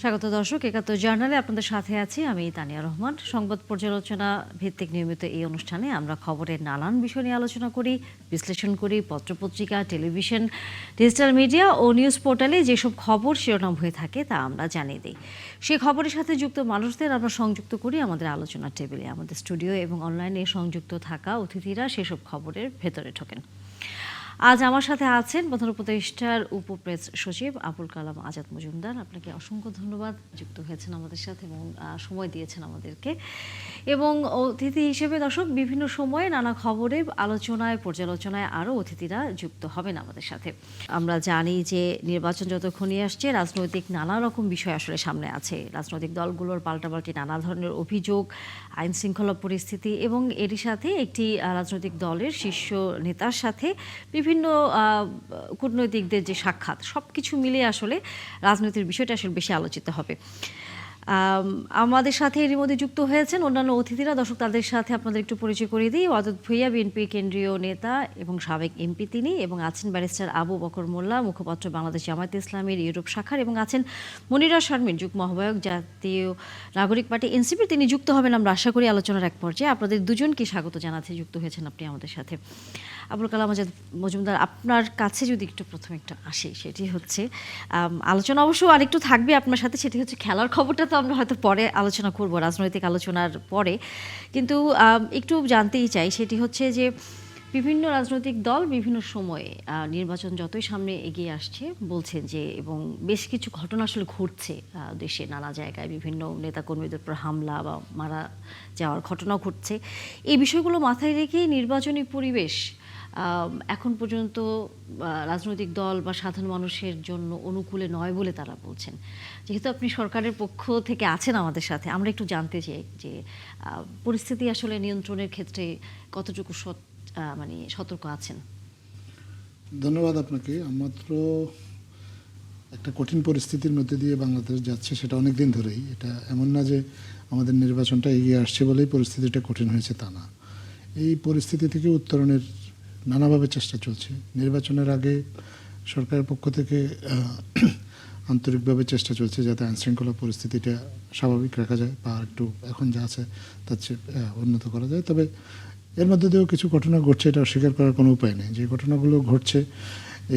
স্বাগত দর্শক, একাত্তর জার্নালে আপনাদের সাথে আছি আমি তানিয়া রহমান। সংবাদ পর্যালোচনা ভিত্তিক নিয়মিত এই অনুষ্ঠানে আমরা খবরের নানান বিষয় নিয়ে আলোচনা করি, বিশ্লেষণ করি। পত্রপত্রিকা, টেলিভিশন, ডিজিটাল মিডিয়া ও নিউজ পোর্টালে যেসব খবর শিরোনাম হয়ে থাকে তা আমরা জানিয়ে দিই। সেই খবরের সাথে যুক্ত মানুষদের আমরা সংযুক্ত করি আমাদের আলোচনার টেবিলে। আমাদের স্টুডিও এবং অনলাইনে সংযুক্ত থাকা অতিথিরা সেসব খবরের ভেতরে ঢোকেন। আজ আমার সাথে আছেন প্রধান উপদেষ্টার উপপ্রেস সচিব আবুল কালাম আজাদ মজুমদার। আপনাকে অসংখ্য ধন্যবাদ, যুক্ত হয়েছেন আমাদের সাথে এবং সময় দিয়েছেন আমাদেরকে। এবং অতিথি হিসেবে দর্শক বিভিন্ন সময়ে নানা খবরে আলোচনায়, পর্যালোচনায় আরও অতিথিরা যুক্ত হবেন আমাদের সাথে। আমরা জানি যে নির্বাচন যতক্ষণই আসছে, রাজনৈতিক নানা রকম বিষয় আসলে সামনে আছে। রাজনৈতিক দলগুলোর পাল্টাপাল্টি নানা ধরনের অভিযোগ, আইন শৃঙ্খলা পরিস্থিতি এবং এরই সাথে একটি রাজনৈতিক দলের শীর্ষ নেতার সাথে বিভিন্ন কূটনৈতিকদের যে সাক্ষাৎ, সব কিছু মিলিয়ে আসলে রাজনীতির বিষয়টা আসলে বেশি আলোচিত হবে। আমাদের সাথে এরই মধ্যে যুক্ত হয়েছেন অন্যান্য অতিথিরা। দর্শক, তাদের সাথে আপনাদের একটু পরিচয় করিয়ে দিই। ওয়াদুদ ভূঁইয়া বিএনপি কেন্দ্রীয় নেতা এবং সাবেক এমপি তিনি, এবং আছেন ব্যারিস্টার আবু বকর মোল্লা, মুখপাত্র বাংলাদেশ জামায়াতে ইসলামীর ইউরোপ শাখার, এবং আছেন মনিরা শারমিন, যুগ্ম আহ্বায়ক জাতীয় নাগরিক পার্টি এনসিপি। তিনি যুক্ত হবেন আমরা আশা করি আলোচনার এক পর্যায়ে। আপনাদের দুজনকে স্বাগত জানাতে যুক্ত হয়েছেন আপনি আমাদের সাথে। আবুল কালাম আজাদ মজুমদার, আপনার কাছে যদি একটু প্রথমে একটু আসি, সেটি হচ্ছে আলোচনা অবশ্য আরেকটু থাকবে আপনার সাথে, সেটি হচ্ছে খেলার খবরটা তো আমরা হয়তো পরে আলোচনা করব, রাজনৈতিক আলোচনার পরে। কিন্তু একটু জানতেই চাই, সেটি হচ্ছে যে বিভিন্ন রাজনৈতিক দল বিভিন্ন সময়ে নির্বাচন যতই সামনে এগিয়ে আসছে বলছেন যে, এবং বেশ কিছু ঘটনা আসলে ঘটছে দেশে নানা জায়গায়, বিভিন্ন নেতাকর্মীদের উপর হামলা বা মারা যাওয়ার ঘটনা ঘটছে। এই বিষয়গুলো মাথায় রেখে নির্বাচনী পরিবেশ এখন পর্যন্ত রাজনৈতিক দল বা সাধারণ মানুষের জন্য অনুকূলে নয় বলে তারা বলছেন। যেহেতু আপনি সরকারের পক্ষ থেকে আছেন আমাদের সাথে, আমরা একটু জানতে চাই যে পরিস্থিতি আসলে নিয়ন্ত্রণের ক্ষেত্রে কতটুকু সতর্ক আছেন। ধন্যবাদ আপনাকে। মাত্র একটা কঠিন পরিস্থিতির মধ্যে দিয়ে বাংলাদেশ যাচ্ছে, সেটা অনেক দিন ধরেই। এটা এমন না যে আমাদের নির্বাচনটা এগিয়ে আসছে বলেই পরিস্থিতিটা কঠিন হয়েছে, তা না। এই পরিস্থিতি থেকে উত্তরণের নানাভাবে চেষ্টা চলছে। নির্বাচনের আগে সরকারের পক্ষ থেকে আন্তরিকভাবে চেষ্টা চলছে যাতে আইনশৃঙ্খলা পরিস্থিতিটা স্বাভাবিক রাখা যায় বা একটু এখন যা আছে তার চেয়ে উন্নত করা যায়। তবে এর মধ্যে দিয়েও কিছু ঘটনা ঘটছে, এটা অস্বীকার করার কোনো উপায় নেই। যে ঘটনাগুলো ঘটছে,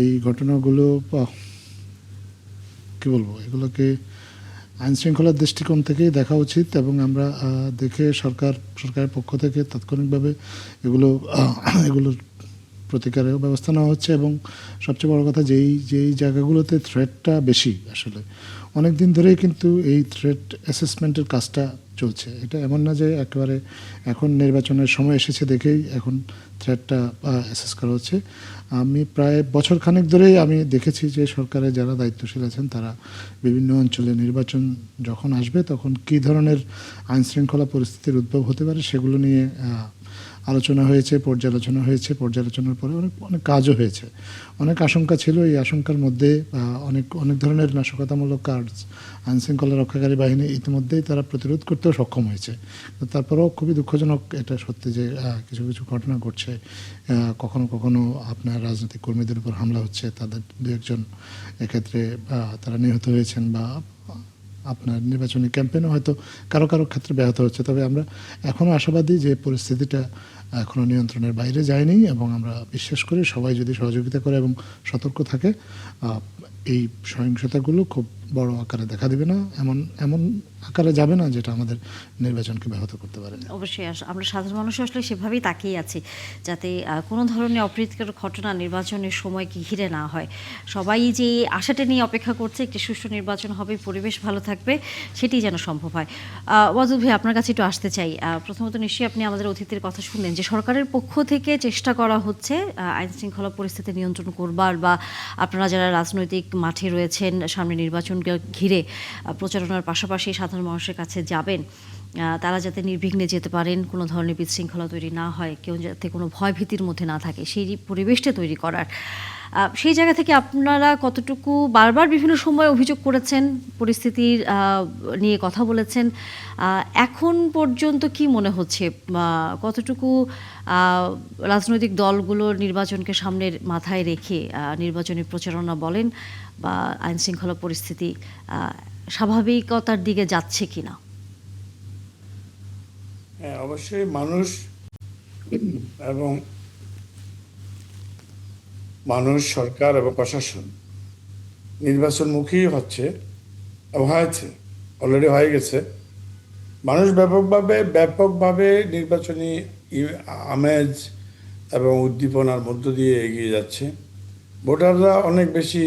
এই ঘটনাগুলো কী বলবো, এগুলোকে আইন শৃঙ্খলার দৃষ্টিকোণ থেকেই দেখা উচিত, এবং আমরা দেখে সরকারের পক্ষ থেকে তাৎক্ষণিকভাবে এগুলোর প্রতিকারেও ব্যবস্থা নেওয়া হচ্ছে। এবং সবচেয়ে বড় কথা, যেই জায়গাগুলোতে থ্রেটটা বেশি, আসলে অনেক দিন ধরেই কিন্তু এই থ্রেট অ্যাসেসমেন্টের কাজটা চলছে। এটা এমন না যে একেবারে এখন নির্বাচনের সময় এসেছে দেখেই এখন থ্রেটটা অ্যাসেস করা হচ্ছে। আমি প্রায় বছর খানেক ধরেই আমি দেখেছি যে সরকারের যারা দায়িত্বশীল আছেন তারা বিভিন্ন অঞ্চলে নির্বাচন যখন আসবে তখন কী ধরনের আইনশৃঙ্খলা পরিস্থিতির উদ্ভব হতে পারে সেগুলো নিয়ে আলোচনা হয়েছে, পর্যালোচনার পরে অনেক কাজও হয়েছে। অনেক আশঙ্কা ছিল, এই আশঙ্কার মধ্যে অনেক ধরনের নাশকতামূলক কাজ আইনশৃঙ্খলা রক্ষাকারী বাহিনী ইতিমধ্যেই তারা প্রতিরোধ করতেও সক্ষম হয়েছে। তারপরেও খুবই দুঃখজনক এটা সত্যি যে কিছু কিছু ঘটনা ঘটছে। কখনো কখনো আপনার রাজনৈতিক কর্মীদের উপর হামলা হচ্ছে, তাদের দু একজন এক্ষেত্রে তারা নিহত হয়েছেন, বা আপনার নির্বাচনী ক্যাম্পেইনও হয়তো কারো ক্ষেত্রে ব্যাহত হচ্ছে। তবে আমরা এখনও আশাবাদী যে পরিস্থিতিটা এখনও নিয়ন্ত্রণের বাইরে যায়নি, এবং আমরা বিশ্বাস করি সবাই যদি সহযোগিতা করে এবং সতর্ক থাকে, এই সহিংসতাগুলো খুব বড় আকারে দেখা দেবে না, এমন আকারে যাবে না যেটা আমাদের নির্বাচনকে ব্যাহত করতে পারে। অবশ্যই আমরা সাধারণ মানুষ আসলে সেভাবেই তাকিয়ে আছি যাতে কোনো ধরনের অপ্রীতিকর ঘটনা নির্বাচনের সময়কে ঘিরে না হয়। সবাই যে আশাটা নিয়ে অপেক্ষা করছে একটি সুষ্ঠু নির্বাচন হবে, পরিবেশ ভালো থাকবে, সেটি যেন সম্ভব হয়। ওয়াদুদ ভাই, আপনার কাছে একটু আসতে চাই। প্রথমত নিশ্চয়ই আপনি আমাদের অতিথির কথা শুনলেন যে সরকারের পক্ষ থেকে চেষ্টা করা হচ্ছে আইন শৃঙ্খলা পরিস্থিতি নিয়ন্ত্রণ করবার, বা আপনারা যারা রাজনৈতিক মাঠে রয়েছেন সামনে নির্বাচনকে ঘিরে প্রচারণার পাশাপাশি সাধারণ মানুষের কাছে যাবেন, তারা যাতে নির্বিঘ্নে যেতে পারেন, কোনো ধরনের বিশৃঙ্খলা তৈরি না হয়, কেউ যাতে কোনো ভয় ভীতির মধ্যে না থাকে, সেই পরিবেশটা তৈরি করার। সেই জায়গা থেকে আপনারা কতটুকু বারবার বিভিন্ন সময় অভিযোগ করেছেন, পরিস্থিতির নিয়ে কথা বলেছেন, এখন পর্যন্ত কি মনে হচ্ছে কতটুকু রাজনৈতিক দলগুলোর নির্বাচনকে সামনের মাথায় রেখে নির্বাচনী প্রচারণা বলেন বা আইনশৃঙ্খলা পরিস্থিতি স্বাভাবিকতার দিকে যাচ্ছে কিনা? হ্যাঁ, অবশ্যই মানুষ এবং সরকার এবং প্রশাসন নির্বাচনমুখী হচ্ছে এবং হয়েছে, অলরেডি হয়ে গেছে। মানুষ ব্যাপকভাবে নির্বাচনী আমেজ এবং উদ্দীপনার মধ্য দিয়ে এগিয়ে যাচ্ছে। ভোটাররা অনেক বেশি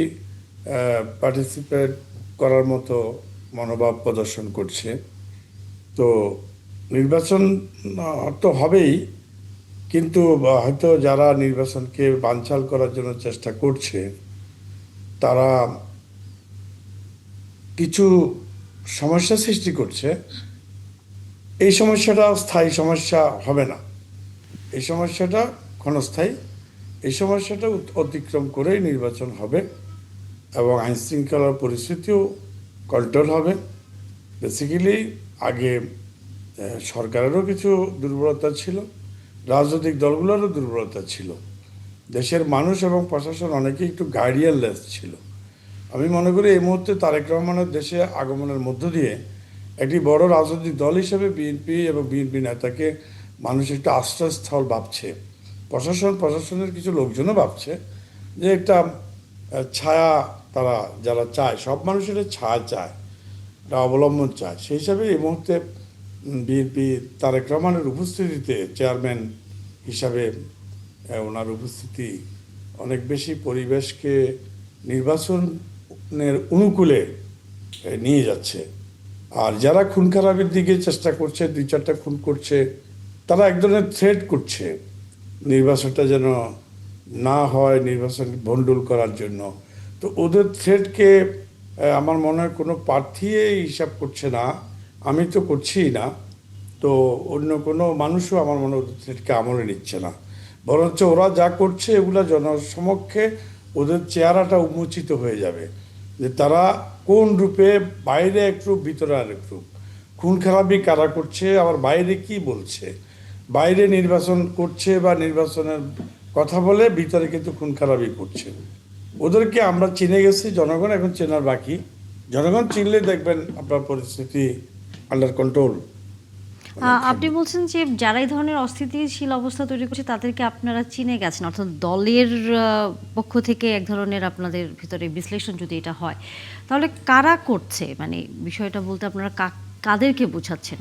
পার্টিসিপেট করার মতো মনোভাব প্রদর্শন করছে। তো নির্বাচন তো হবেই, কিন্তু হয়তো যারা নির্বাচনকে বানচাল করার জন্য চেষ্টা করছে তারা কিছু সমস্যা সৃষ্টি করছে। এই সমস্যাটা স্থায়ী সমস্যা হবে না, এই সমস্যাটা ক্ষণস্থায়ী। এই সমস্যাটা অতিক্রম করেই নির্বাচন হবে এবং আইন শৃঙ্খলার পরিস্থিতিও কন্ট্রোল হবে। বেসিক্যালি আগে সরকারেরও কিছু দুর্বলতা ছিল, রাজনৈতিক দলগুলোরও দুর্বলতা ছিল, দেশের মানুষ এবং প্রশাসন অনেকেই একটু গাইডিয়ানলেস ছিল। আমি মনে করি এই মুহূর্তে তারেক রহমানের দেশে আগমনের মধ্য দিয়ে একটি বড় রাজনৈতিক দল হিসেবে বিএনপি এবং বিএনপি নেতাকে মানুষ একটু আশ্রয়স্থল ভাবছে। প্রশাসনের কিছু লোকজনও ভাবছে যে একটা ছায়া তারা যারা চায়, সব মানুষের ছায়া চায়, একটা অবলম্বন চায়। সেই হিসাবে এই মুহূর্তে বিএনপি তারেক রহমানের উপস্থিতিতে চেয়ারম্যান হিসাবে ওনার উপস্থিতি অনেক বেশি পরিবেশকে নির্বাচনের অনুকূলে নিয়ে যাচ্ছে। আর যারা খুন খারাপের দিকে চেষ্টা করছে, 2-4টা খুন করছে, তারা এক ধরনের থ্রেট করছে নির্বাচনটা যেন না হয়, নির্বাচন ভণ্ডুল করার জন্য। তো ওদের থ্রেটকে আমার মনে হয় কোনো প্রার্থী হিসাব করছে না, আমি তো করছিই না, তো অন্য কোনো মানুষও আমার মনে হয় ওদের থ্রেটকে আমলে নিচ্ছে না। বরঞ্চ ওরা যা করছে এগুলা জনসমক্ষে ওদের চেহারাটা উন্মোচিত হয়ে যাবে যে তারা কোন রূপে, বাইরে এক রূপ ভিতরে আরেক রূপ। খুন খারাপি কারা করছে, আবার বাইরে কি বলছে, বাইরে নির্বাচন করছে বা নির্বাচনের কথা বলে, ভিতরে কিন্তু খুন খারাপি করছে। ওদেরকে আমরা চিনে গেছি, জনগণ এখন চেনার বাকি। জনগণ চিনলে দেখবেন আপনার পরিস্থিতি আন্ডার কন্ট্রোল। আপনি বলছেন যে যারা এই ধরনের অস্থিতিশীল অবস্থা তৈরি করছে তাদেরকে আপনারা চিনে গেছেন, অর্থাৎ দলের পক্ষ থেকে এক ধরনের আপনাদের ভিতরে বিশ্লেষণ যদি এটা হয়, তাহলে কারা করছে, মানে বিষয়টা বলতে আপনারা কাদেরকে বোঝাচ্ছেন?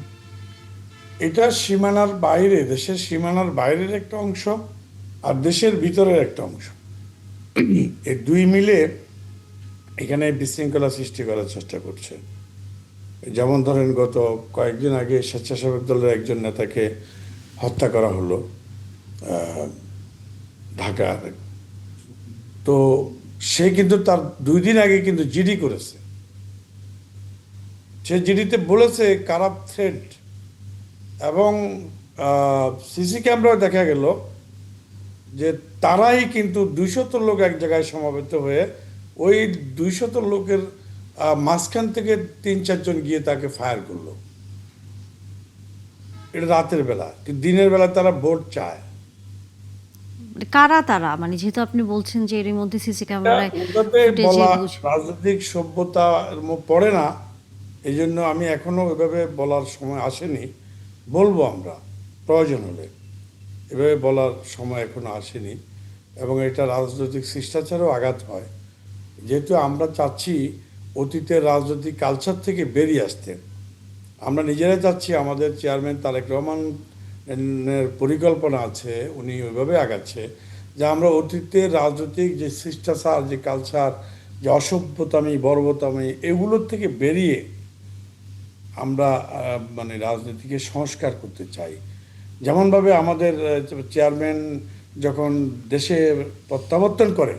এটা সীমানার বাইরে, দেশের সীমানার বাইরের একটা অংশ আর দেশের ভিতরের একটা অংশ, এই দুই মিলে এখানে বিশৃঙ্খলা সৃষ্টি করার চেষ্টা করছে। যেমন ধরেন গত কয়েকদিন আগে স্বেচ্ছাসেবক দলের একজন নেতাকে হত্যা করা হলো ঢাকার। তো সে কিন্তু তার 2 দিন আগে কিন্তু জিডি করেছে। সে জিডিতে বলেছে কারাপ থ্রেট, এবং সিসি ক্যামেরায় দেখা গেল যে তারাই কিন্তু 200 লোক এক জায়গায় সমবেত হয়ে ওই 200 লোকের মাঝখান থেকে 3-4 জন গিয়ে তাকে ফায়ার করলো। এটা রাতের বেলা, কিন্তু দিনের বেলা তারা ভোট চায়। কারা তারা, মানে যেহেতু আপনি বলছেন যে এর মধ্যে সিসি ক্যামেরায় ওটাতে বলা রাজনৈতিক সভ্যতা পড়ে না, এই জন্য আমি এখনো ওইভাবে বলার সময় আসেনি। বলবো আমরা প্রয়োজন হলে, এভাবে বলার সময় এখনো আসেনি। এবং এটা রাজনৈতিক শিষ্টাচারেও আঘাত হয়, যেহেতু আমরা চাচ্ছি অতীতের রাজনৈতিক কালচার থেকে বেরিয়ে আসতে। আমরা নিজেরাই চাচ্ছি, আমাদের চেয়ারম্যান তারেক রহমানের পরিকল্পনা আছে, উনি ওইভাবে আগাচ্ছে যে আমরা অতীতের রাজনৈতিক যে শিষ্টাচার, যে কালচার, যে অসভ্যতামি, বর্বরতামি, এগুলোর থেকে বেরিয়ে আমরা মানে রাজনীতিকে সংস্কার করতে চাই। যেমনভাবে আমাদের চেয়ারম্যান যখন দেশে প্রত্যাবর্তন করে,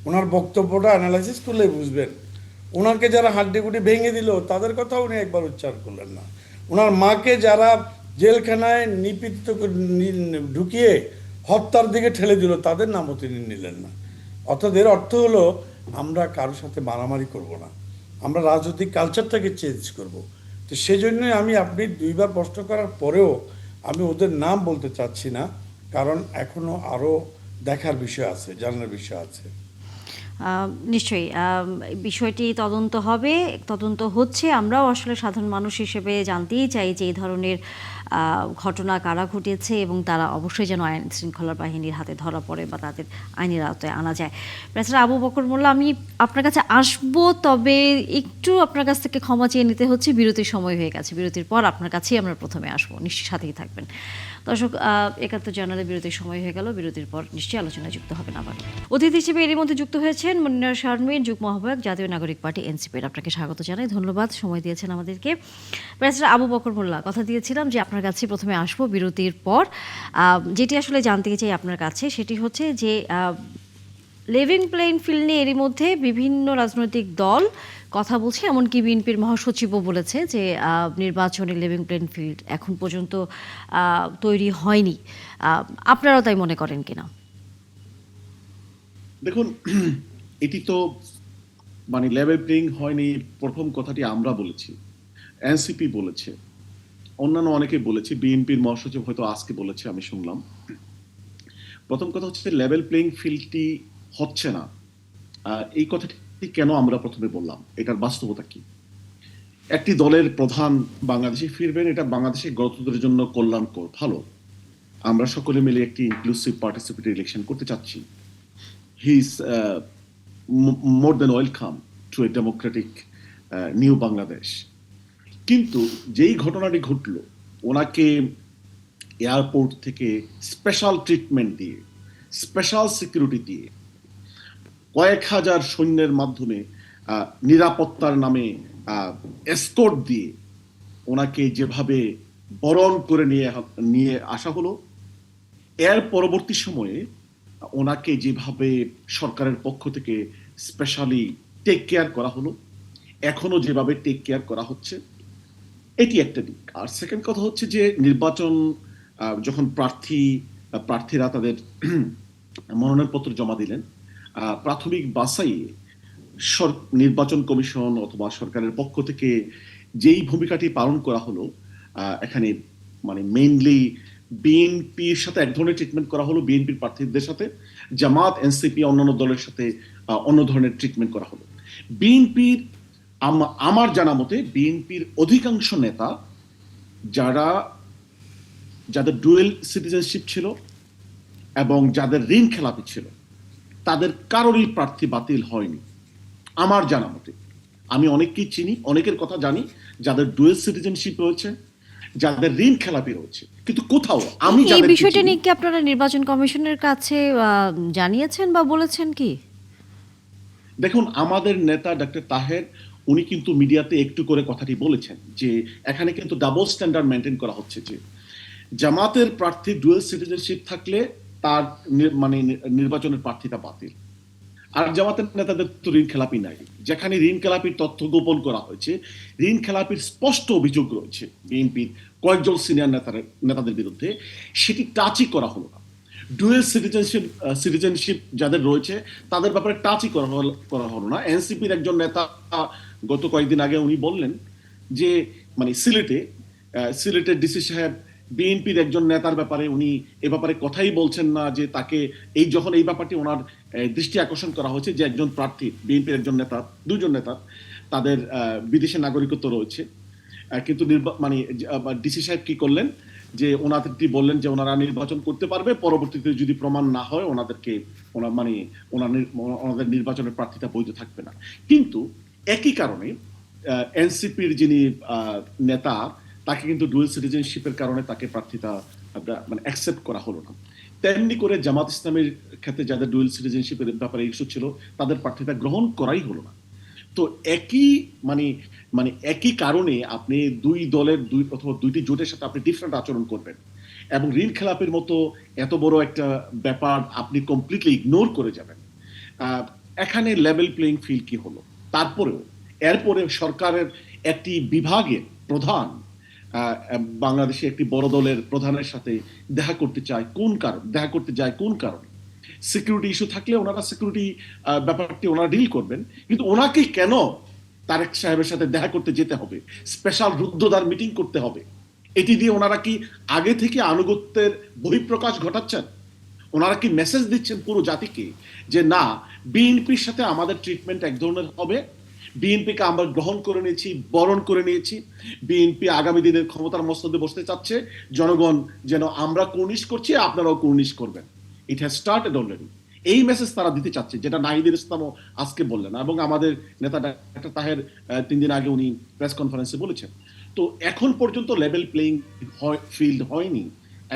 ওনার বক্তব্যটা অ্যানালাইসিস করলে বুঝবেন, ওনাকে যারা হাড্ডিগুটি ভেঙে দিল তাদের কথা উনি একবার উচ্চারণ করলেন না। ওনার মাকে যারা জেলখানায় নিপীড়িত ঢুকিয়ে হত্যার দিকে ঠেলে দিল তাদের নামও তিনি নিলেন না। অর্থাৎ এর অর্থ হলো আমরা কারোর সাথে মারামারি করব না, আমরা রাজনৈতিক কালচারটাকে চেঞ্জ করব। তো সেজন্যই আমি, আপনি 2বার প্রশ্ন করার পরেও আমি ওদের নাম বলতে চাচ্ছি না, কারণ এখনো আরও দেখার বিষয় আছে, জানার বিষয় আছে। নিশ্চয়ই বিষয়টি তদন্ত হবে, তদন্ত হচ্ছে। আমরাও আসলে সাধারণ মানুষ হিসেবে জানতেই চাই যে এই ধরনের ঘটনা কারা ঘটিয়েছে এবং তারা অবশ্যই যেন আইন শৃঙ্খলা বাহিনীর হাতে ধরা পড়ে বা তাদের আইনের আওতায় আনা যায়। প্রেসিডেন্ট আবু বকর মোল্লা, আমি আপনার কাছে আসবো, তবে একটু আপনার কাছ থেকে ক্ষমা চেয়ে নিতে হচ্ছে, বিরতির সময় হয়ে গেছে। বিরতির পর আপনার কাছেই আমরা প্রথমে আসবো, নিশ্চয়ই সাথেই থাকবেন। দর্শক, ৭১ জানুয়ারি বিরতির সময় হয়ে গেল। বিরতির পর নিশ্চয়ই আলোচনায় যুক্ত হবেন আবার। অতিথি হিসেবে এরই মধ্যে যুক্ত হয়েছেন মনিরা শারমিন, যুগ্ম আহ্বায়ক, জাতীয় নাগরিক পার্টি এনসিপির। আপনাকে স্বাগত জানাই, ধন্যবাদ সময় দিয়েছেন আমাদেরকে। প্রেসিডেন্ট আবু বকর মোল্লা, কথা দিয়েছিলাম যে আপনার কাছে প্রথমে আসবো বিরতির পর। যেটি আসলে জানতে চাই আপনার কাছে সেটি হচ্ছে যে লিভিং প্লেইং ফিল্ড নিয়ে এরই মধ্যে বিভিন্ন রাজনৈতিক দল কথা বলছে, এমনকি বিএনপির মহাসচিবও বলেছে যে নির্বাচনী লিভিং প্লেইং ফিল্ড এখন পর্যন্ত তৈরি হয়নি। আপনারাও তাই মনে করেন কিনা? দেখুন, এটি তো মানে লেভেল প্লেইং হয়নি প্রথম কথাটি আমরা বলেছি, এনসিপি বলেছে, অন্যান্য অনেকে বলেছে, বিএনপির মহাসচিব হয়তো আজকে বলেছে, আমি শুনলাম। প্রথম কথা হচ্ছে লেভেল প্লেইং ফিল্ডটি হচ্ছে না। এই কথাটি কেন আমরা প্রথমে বললাম, এটার বাস্তবতা কি? একটি দলের প্রধান বাংলাদেশে ফিরবেন, এটা বাংলাদেশের গণতন্ত্রের জন্য কল্যাণকর, ভালো। আমরা সকলে মিলে একটি ইনক্লুসিভ পার্টিসিপেটরি ইলেকশন করতে চাচ্ছি। He is more than welcome to a democratic new Bangladesh. কিন্তু যেই ঘটনাটি ঘটলো, ওনাকে এয়ারপোর্ট থেকে স্পেশাল ট্রিটমেন্ট দিয়ে, স্পেশাল সিকিউরিটি দিয়ে, কয়েক হাজার সৈন্যের মাধ্যমে নিরাপত্তার নামে এসকর্ট দিয়ে ওনাকে যেভাবে বরণ করে নিয়ে আসা হলো, এর পরবর্তী সময়ে ওনাকে যেভাবে সরকারের পক্ষ থেকে স্পেশালি টেক কেয়ার করা হলো, এখনো যেভাবে টেক কেয়ার করা হচ্ছে, এটি একটা দিক। আর সেকেন্ড কথা হচ্ছে যে নির্বাচন যখন প্রার্থীরা তাদের মনোনয়নপত্র জমা দিলেন, প্রাথমিক বাছাইয়ে নির্বাচন কমিশন অথবা সরকারের পক্ষ থেকে যেই ভূমিকাটি পালন করা হলো, এখানে মানে মেইনলি বিএনপির সাথে এক ধরনের ট্রিটমেন্ট করা হলো, বিএনপির প্রার্থীদের সাথে, জামাত, এনসিপি, অন্যান্য দলের সাথে অন্য ধরনের ট্রিটমেন্ট করা হলো। বিএনপির, আমার জানা মতে বিএনপির অধিকাংশ নেতা যাদের ডুয়েল সিটিজেনশিপ ছিল এবং যাদের ঋণ খেলাপি ছিল, তাদের কারোরই প্রার্থী বাতিল হয়নি আমার জানা মতে। আমি অনেককেই চিনি, অনেকের কথা জানি যাদের ডুয়েল সিটিজেনশিপ রয়েছে, যাদের ঋণ খেলাপি রয়েছে, কিন্তু কোথাও আমি এই বিষয়টা নিয়ে কি আপনারা নির্বাচন কমিশনের কাছে জানিয়েছেন বা বলেছেন কি? দেখুন, আমাদের নেতা ডক্টর তাহের, উনি কিন্তু মিডিয়াতে একটু করে কথাটি বলেছেন যে এখানে কিন্তু ডাবল স্ট্যান্ডার্ড মেনটেন করা হচ্ছে, যে জামাতের প্রার্থী ডুয়েল সিটিজেনশিপ থাকলে তার মানে নির্বাচনের প্রার্থীতা বাতিল, আর জামাতের নেতাদের তো ঋণ খেলাপি নাই। যেখানে ঋণ খেলাপির তথ্য গোপন করা হয়েছে, ঋণ খেলাপির স্পষ্ট অভিযোগ রয়েছে বিএনপির কয়েকজন সিনিয়র নেতাদের বিরুদ্ধে, সেটি টাচই করা হলো না। ডুয়েল সিটিজেনশিপ যাদের রয়েছে তাদের ব্যাপারে টাচই করা হলো না। এনসিপির একজন নেতা গত কয়েকদিন আগে উনি বললেন যে মানে সিলেটের ডিসি সাহেব বিএনপির একজন নেতার ব্যাপারে উনি এ ব্যাপারে কথাই বলছেন না, যে তাকে যখন এই ব্যাপারটি ওনার দৃষ্টি আকর্ষণ করা হয়েছে যে একজন প্রার্থী, বিএনপির একজন নেতা, দুজন নেতা, তাদের বিদেশি নাগরিকত্ব রয়েছে, কিন্তু মানে ডিসি সাহেব কি করলেন যে ওনাদেরটি বললেন যে ওনারা নির্বাচন করতে পারবে, পরবর্তীতে যদি প্রমাণ না হয় ওনাদেরকে ওনাদের নির্বাচনের প্রার্থীতা বৈধ থাকবে না। কিন্তু একই কারণে এনসিপির যিনি নেতা, তাকে কিন্তু ডুয়েল সিটিজেনশিপের কারণে তাকে প্রার্থীতা মানে অ্যাকসেপ্ট করা হলো না। তেমনি করে জামাত ইসলামের ক্ষেত্রে যাদের ডুয়েল সিটিজেনশিপের ব্যাপারে ইস্যু ছিল, তাদের প্রার্থীতা গ্রহণ করাই হলো না। তো একই কারণে আপনি দুই দলের অথবা দুইটি জোটের সাথে আপনি ডিফারেন্ট আচরণ করবেন, এবং ঋণ খেলাপের মতো এত বড় একটা ব্যাপার আপনি কমপ্লিটলি ইগনোর করে যাবেন। এখানে লেভেল প্লেইং ফিল্ড কি হলো? তারপরেও এরপরে সরকারের একটি বিভাগের প্রধান বাংলাদেশে একটি বড় দলের প্রধানের সাথে দেখা করতে যায় কোন কারণে? সিকিউরিটি ইস্যু থাকলে ওনারা সিকিউরিটি ব্যাপারটি ওনারা ডিল করবেন, কিন্তু ওনাকে কেন তারেক সাহেবের সাথে দেখা করতে যেতে হবে, স্পেশাল রুদ্ধদ্বার মিটিং করতে হবে? এটি দিয়ে ওনারা কি আগে থেকে আনুগত্যের বহিঃপ্রকাশ ঘটাচ্ছেন? ওনারা কি মেসেজ দিচ্ছেন পুরো জাতিকে যে না, বিএনপির সাথে আমাদের ট্রিটমেন্ট এক ধরনের হবে, বিএনপিকে আমরা গ্রহণ করে নিয়েছি, বরণ করে নিয়েছি, বিএনপি আগামী দিনের ক্ষমতার মসনদে বসতে চাচ্ছে, জনগণ যেন আমরা কুর্নিশ করছি, আপনারাও কুর্নিশ করবেন, ইট হ্যাজ স্টার্টেড অলরেডি। এই মেসেজ তারা দিতে চাচ্ছে, যেটা নাহিদুল ইসলামও আজকে বললেন এবং আমাদের নেতা ডাক্তার তাহের 3 দিন আগে উনি প্রেস কনফারেন্সে বলেছেন। তো এখন পর্যন্ত লেভেল প্লেইং ফিল্ড হয়নি।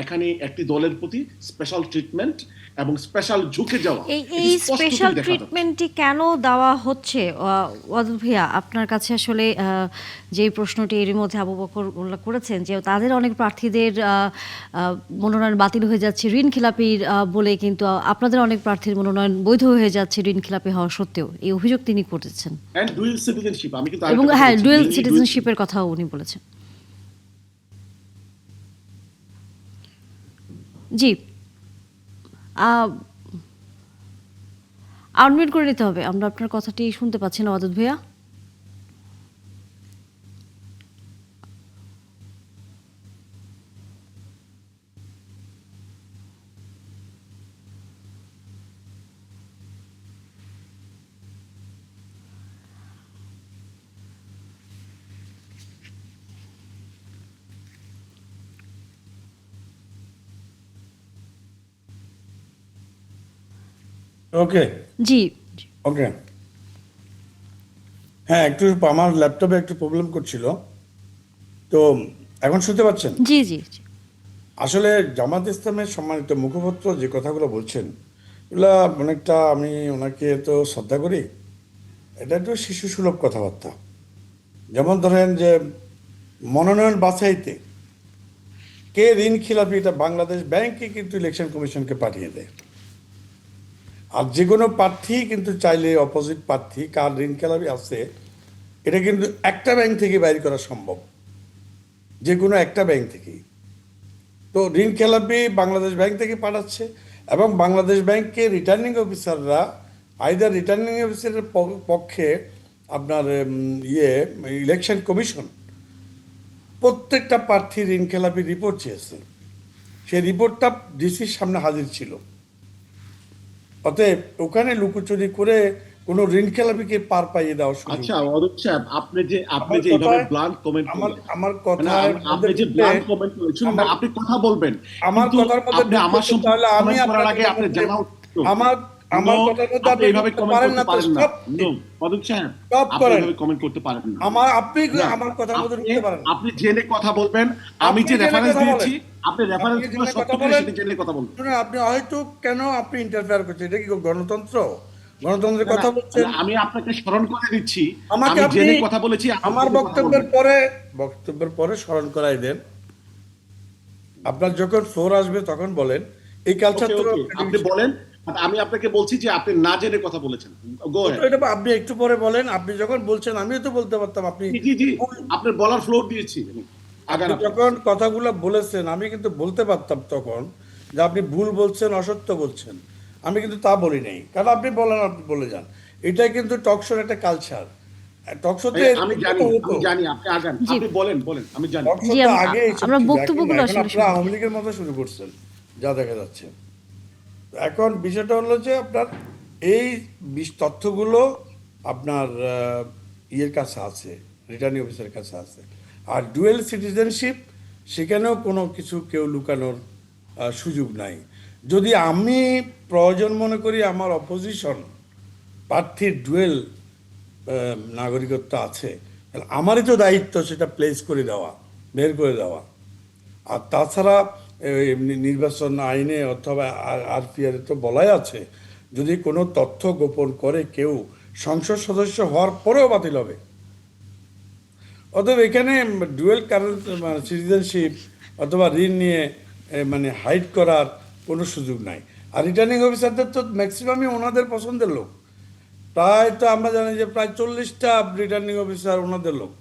এখানে একটি দলের প্রতি স্পেশাল ট্রিটমেন্ট এবং স্পেশাল ঝুঁকে যাওয়া, এই স্পেশাল ট্রিটমেন্টটি কেন দেওয়া হচ্ছে ওয়াদুদ ভাইয়া? আপনার কাছে আসলে যে প্রশ্নটি এর মধ্যে আবু বকর উল্লেখ করেছেন যে তাদের অনেক প্রার্থীদের মনোনয়ন বাতিল হয়ে যাচ্ছে ঋণ খেলাপির বলে, কিন্তু আপনাদের অনেক প্রার্থীর মনোনয়ন বৈধ হয়ে যাচ্ছে ঋণ খেলাপি হওয়া সত্ত্বেও, এই অভিযোগ তিনি করেছেন। ডুয়াল সিটিজেনশিপ, আমি কিন্তু এবং হ্যাঁ, ডুয়াল সিটিজেনশিপের কথাও উনি বলেছেন। জি, আনমিউট করে নিতে হবে, আমরা আপনার কথাটি শুনতে পাচ্ছি না ওয়াদুদ ভাইয়া। ওকে জি, ওকে, হ্যাঁ, একটু আমার ল্যাপটপে একটু প্রবলেম করছিল, তো এখন শুনতে পাচ্ছেন? জি, জি, জি। আসলে জামাত ইসলামের সম্মানিত মুখপাত্র যে কথাগুলো বলছেন, এগুলা অনেকটা, আমি ওনাকে তো শ্রদ্ধা করি, এটা একটু শিশু সুলভ কথাবার্তা। যেমন ধরেন যে মনোনয়ন বাছাইতে কে ঋণ খিলাপি, এটা বাংলাদেশ ব্যাংকে কিন্তু ইলেকশন কমিশনকে পাঠিয়ে দেয়। আর যে কোনো প্রার্থী কিন্তু চাইলে অপোজিট প্রার্থী কার ঋণ খেলাপি আছে এটা কিন্তু একটা ব্যাংক থেকে বাইর করা সম্ভব, যে কোনো একটা ব্যাংক থেকেই। তো ঋণ খেলাপি বাংলাদেশ ব্যাংক থেকে পাঠাচ্ছে এবং বাংলাদেশ ব্যাংকে রিটার্নিং অফিসাররা, আইদার রিটার্নিং অফিসারের পক্ষে আপনার ইলেকশন কমিশন প্রত্যেকটা প্রার্থীর ঋণ খেলাপি রিপোর্ট চেয়েছে, সেই রিপোর্টটা ডিসির সামনে হাজির ছিল। অতএব ওখানে লুকোচুরি করে কোন ঋণ খেলাপিকে পার পাইয়ে দেওয়া শুরু। আচ্ছা অরূপ সাহেব, আপনি যে এইভাবে ব্লান্ট কমেন্ট করলেন, আমার কথা, আপনি যে ব্লান্ট কমেন্ট করেছেন, আপনি কথা বলবেন, আমার কথার মধ্যে আপনি আমার সাথে তাহলে আমি করার আগে আপনি জানা আমার কথার মধ্যে আপনি এইভাবে কমেন্ট পারেন না, করতে পারেন না। নো অরূপ সাহেব, আপনি এইভাবে কমেন্ট করতে পারেন না। আপনি আমার কথার মধ্যে ঢুকতে পারেন না। আপনি জেনে কথা বলবেন, আমি যে রেফারেন্স দিয়েছি আপনি রেফারেন্স গুলো সত্য করে সেটা জেনে কথা বলবেন। শুনুন, আপনি হয়তো কেন আপনি ইন্টারফেয়ার করছেন, এটা কি গণতন্ত্র? গণতন্ত্রের কথা বলছেন। আমি আপনাকে স্মরণ করে দিচ্ছি, আমাকে আমি আপনি জেনে কথা বলেছি, আমার বক্তব্যের পরে স্মরণ করাই দেন। আপনার যখন ফ্লোর আসবে তখন বলেন। এই কালচার তো আপনি বলেন, আমি আপনাকে বলছি যে আপনি না জেনে কথা বলেছেন। Go ahead. এটা আপনি একটু পরে বলেন। আপনি যখন বলছেন আমিও তো বলতে পারতাম। আপনি জি আপনার বলার ফ্লোর দিয়েছি। আপনি যখন কথাগুলো বলেছেন আমি কিন্তু বলতে পারতাম তখন যে আপনি ভুল বলছেন, অসত্য বলছেন। আমি কিন্তু তা বলি নাই, কারণ আপনি বলেন, আপনি বলে যান। এটাই কিন্তু টকশোর একটা কালচার। টকশোতে আমি জানি আপনি আগান, আপনি বলেন আমি জানি। টকশোতে আগে আমরা বক্তব্যগুলো আসলে আপনারা আওয়ামী লীগের মতো শুরু করছেন, যা দেখা যাচ্ছে। এখন বিষয়টা হলো যে আপনার এই তথ্যগুলো আপনার ইয়ের কাছে আছে, রিটার্নিং অফিসারের কাছে আছে। আর ডুয়েল সিটিজেনশিপ, সেখানেও কোনো কিছু কেউ লুকানোর সুযোগ নাই। যদি আমি প্রয়োজন মনে করি আমার অপোজিশন প্রার্থীর ডুয়েল নাগরিকত্ব আছে, তাহলে আমারই তো দায়িত্ব সেটা প্লেস করে দেওয়া, বের করে দেওয়া। আর তাছাড়া নির্বাচন আইনে অথবা আরপিআর তো বলাই আছে, যদি কোনো তথ্য গোপন করে কেউ সংসদ সদস্য হওয়ার পরেও বাতিল হবে। অতএব এখানে ডুয়েল কারেন্ট সিটিজেনশিপ অথবা ঋণ নিয়ে হাইড করার কোনো সুযোগ নাই। আর রিটার্নিং অফিসারদের তো ম্যাক্সিমামই ওনাদের পছন্দের লোক। প্রায় তো আমরা জানি যে প্রায় 40টা রিটার্নিং অফিসার ওনাদের লোক,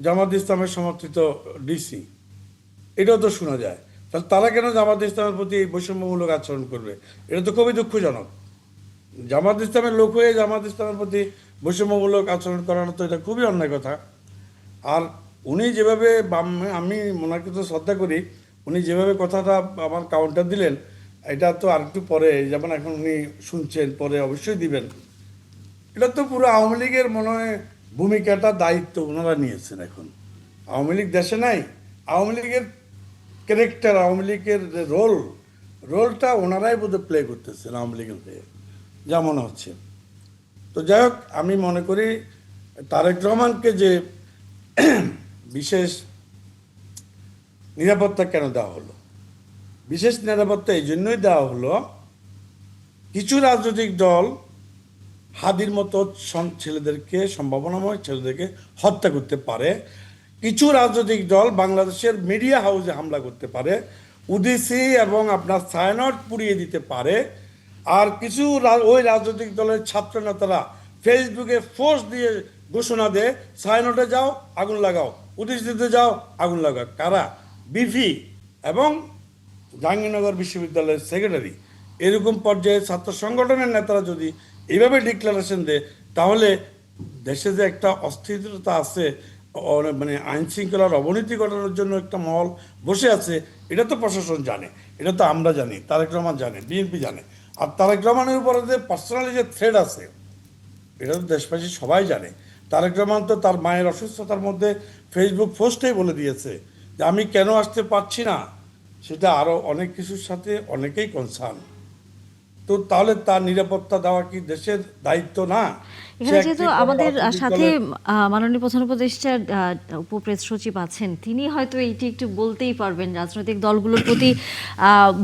জামাত ইসলামের সমর্থিত ডিসি। এটাও তো শোনা যায়। তাহলে তারা কেন জামাত ইসলামের প্রতি বৈষম্যমূলক আচরণ করবে? এটা তো খুবই দুঃখজনক। জামাত ইসলামের লোক হয়ে জামাত ইসলামের প্রতি বৈষম্যমূলক আচরণ করানো তো এটা খুবই অন্যায় কথা। আর উনি যেভাবে, আমি ওনাকে তো শ্রদ্ধা করি, উনি যেভাবে কথাটা আমার কাউন্টার দিলেন এটা তো আরেকটু পরে, যেমন এখন উনি শুনছেন, পরে অবশ্যই দিবেন। এটা তো পুরো আওয়ামী লীগের মনে হয় ভূমিকাটা, দায়িত্ব ওনারা নিয়েছেন। এখন আওয়ামী লীগ দেশে নাই, আওয়ামী লীগের ক্যারেক্টার, আওয়ামী লীগের যে রোলটা ওনারাই বোধহয় প্লে করতেছেন আওয়ামী লীগের হয়ে, যা মনে হচ্ছে। তো যাই হোক, আমি মনে করি তারেক রহমানকে যে বিশেষ নিরাপত্তা কেন দেওয়া হলো, বিশেষ নিরাপত্তা এই জন্যই দেওয়া হলো, কিছু রাজনৈতিক দল হাদির মতো ছেলেদেরকে, সম্ভাবনাময় ছেলেদেরকে হত্যা করতে পারে। কিছু রাজনৈতিক দল বাংলাদেশের মিডিয়া হাউসে হামলা করতে পারে, উদিসি এবং আপনার ছায়ানট পুড়িয়ে দিতে পারে। আর কিছু ওই রাজনৈতিক দলের ছাত্র নেতারা ফেসবুকে পোস্ট দিয়ে ঘোষণা দেয়, ছায়ানটে যাও আগুন লাগাও, উদিসিতে যাও আগুন লাগাও। কারা? বিফি এবং জাহাঙ্গীরনগর বিশ্ববিদ্যালয়ের সেক্রেটারি, এরকম পর্যায়ে ছাত্র সংগঠনের নেতারা যদি এইভাবে ডিক্লারেশন দেয়, তাহলে দেশে যে একটা অস্থিরতা আছে, মানে আইন শৃঙ্খলার অবনতি ঘটানোর জন্য একটা মহল বসে আছে, এটা তো প্রশাসন জানে, এটা তো আমরা জানি, তারেক রহমান জানে, বিএনপি জানে। আর তারেক রহমানের উপরে যে পার্সোনালি যে থ্রেড আছে, এটা তো দেশবাসী সবাই জানে। তারেক রহমান তো তার মায়ের অসুস্থতার মধ্যে ফেসবুক পোস্টেই বলে দিয়েছে যে আমি কেন আসতে পারছি না, সেটা আরও অনেক কিছুর সাথে অনেকেই কনসার্ন। তো তাহলে তার নিরাপত্তা দেওয়া কি দেশের দায়িত্ব না? এখানে যেহেতু আমাদের সাথে মাননীয় প্রধান উপদেষ্টার উপপ্রেস সচিব আছেন, তিনি হয়তো এইটি একটু বলতেই পারবেন রাজনৈতিক দলগুলোর প্রতি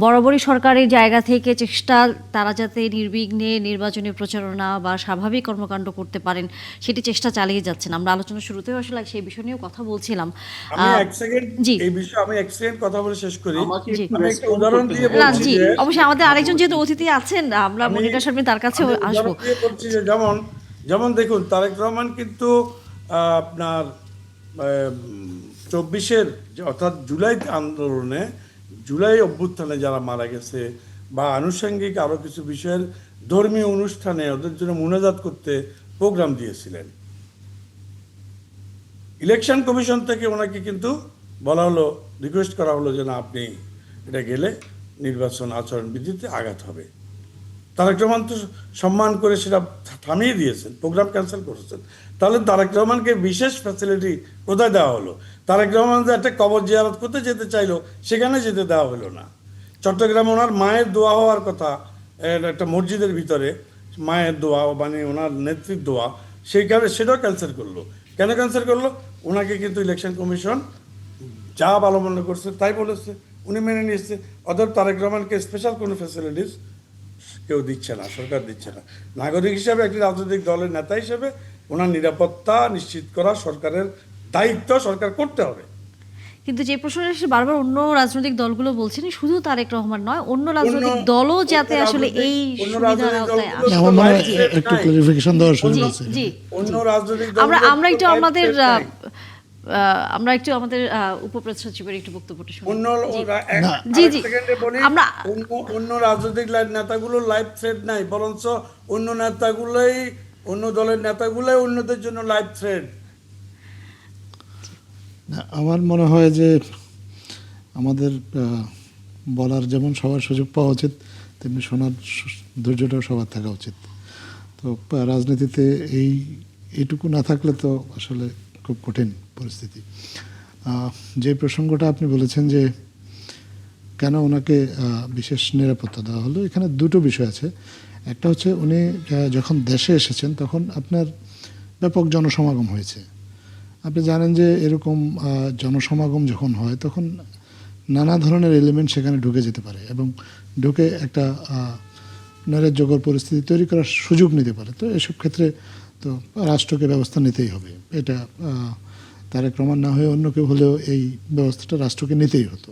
বরাবরই সরকারের জায়গা থেকে চেষ্টা, তারা যাতে নির্বিঘ্নে নির্বাচনী প্রচারণা বা স্বাভাবিক কর্মকাণ্ড করতে পারেন সেটি চেষ্টা চালিয়ে যাচ্ছেন। আমরা আলোচনা শুরুতেও আসলে সেই বিষয় নিয়েও কথা বলছিলাম। আমি এক সেকেন্ড কথা বলে শেষ করি। আমাকে জি। আমি একটা উদাহরণ দিয়ে বলছি জি, যে, অবশ্যই আমাদের আরেকজন যেহেতু অতিথি আছেন, আমরা মনিকা শর্মী তার কাছে আসবো। উদাহরণ দিয়ে বলছি যে, যেমন দেখুন, তারেক রহমান কিন্তু আপনার 24-এর অর্থাৎ জুলাই আন্দোলনে, জুলাই অভ্যুত্থানে যারা মারা গেছে বা আনুষঙ্গিক আরও কিছু বিষয়ের ধর্মীয় অনুষ্ঠানে ওদের জন্য মুনাজাত করতে প্রোগ্রাম দিয়েছিলেন। ইলেকশন কমিশন থেকে ওনাকে কিন্তু বলা হলো, রিকোয়েস্ট করা হলো যে না, আপনি এটা গেলে নির্বাচন আচরণবিধিতে আঘাত হবে। তারেক রহমান তো সম্মান করে সেটা থামিয়ে দিয়েছেন, প্রোগ্রাম ক্যান্সেল করেছেন। তাহলে তারেক রহমানকে বিশেষ ফ্যাসিলিটি কোথায় দেওয়া হলো? তারেক রহমান যে একটা কবর জিয়ারত করতে যেতে চাইলো, সেখানে যেতে দেওয়া হলো না। চট্টগ্রামে ওনার মায়ের দোয়া হওয়ার কথা, একটা মসজিদের ভিতরে মায়ের দোয়া, মানে ওনার নেত্রীর দোয়া, সেইখানে সেটাও ক্যান্সেল করলো। কেন ক্যান্সেল করলো? ওনাকে কিন্তু ইলেকশন কমিশন যা ভালো মনে করছে তাই বলেছে, উনি মেনে নিয়েছে। অতএব তারেক রহমানকে স্পেশাল কোনো ফ্যাসিলিটিস কেউ দিচ্ছে না, সরকার দিচ্ছে না। নাগরিক হিসাবে, একটি রাজনৈতিক দলের নেতা হিসেবে ওনার নিরাপত্তা নিশ্চিত করা সরকারের দায়িত্ব, সরকার করতে হবে। কিন্তু যে প্রশ্নটা এসে বারবার অন্য রাজনৈতিক দলগুলো বলছেন, শুধু তারেক রহমান নয়, অন্য রাজনৈতিক দলও যাতে আসলে এই সুবিধার আওতায় আসে। আমার মনে হয় একটু ক্লারিফিকেশন দেওয়ার সুযোগ আছে। জি, অন্য রাজনৈতিক আমরা একটু আমাদের আমাদের উপপ্রেস সচিবের একটু বক্তব্যটা শুনি। অন্য রাজনৈতিক নেতাগুলোর লাইফ থ্রেট নাই, বরঞ্চ অন্য দলের নেতাগুলোই অন্যদের জন্য লাইফ থ্রেট। আমার মনে হয় যে আমাদের বলার যেমন সবার সুযোগ পাওয়া উচিত, তেমনি শোনার ধৈর্যটাও সবার থাকা উচিত। তো রাজনীতিতে এইটুকু না থাকলে তো আসলে খুব কঠিন পরিস্থিতি। যে প্রসঙ্গটা আপনি বলেছেন যে কেন ওনাকে বিশেষ নিরাপত্তা দেওয়া হলো, এখানে দুটো বিষয় আছে। একটা হচ্ছে উনি যখন দেশে এসেছেন তখন আপনার ব্যাপক জনসমাগম হয়েছে। আপনি জানেন যে এরকম জনসমাগম যখন হয় তখন নানা ধরনের এলিমেন্ট সেখানে ঢুকে যেতে পারে এবং ঢুকে একটা নৈরাজ্যকর পরিস্থিতি তৈরি করার সুযোগ নিতে পারে। তো এসব ক্ষেত্রে তো রাষ্ট্রকে ব্যবস্থা নিতেই হবে। এটা তারেক রহমান না হয়ে অন্য কেউ হলেও এই ব্যবস্থাটা রাষ্ট্রকে নিতেই হতো,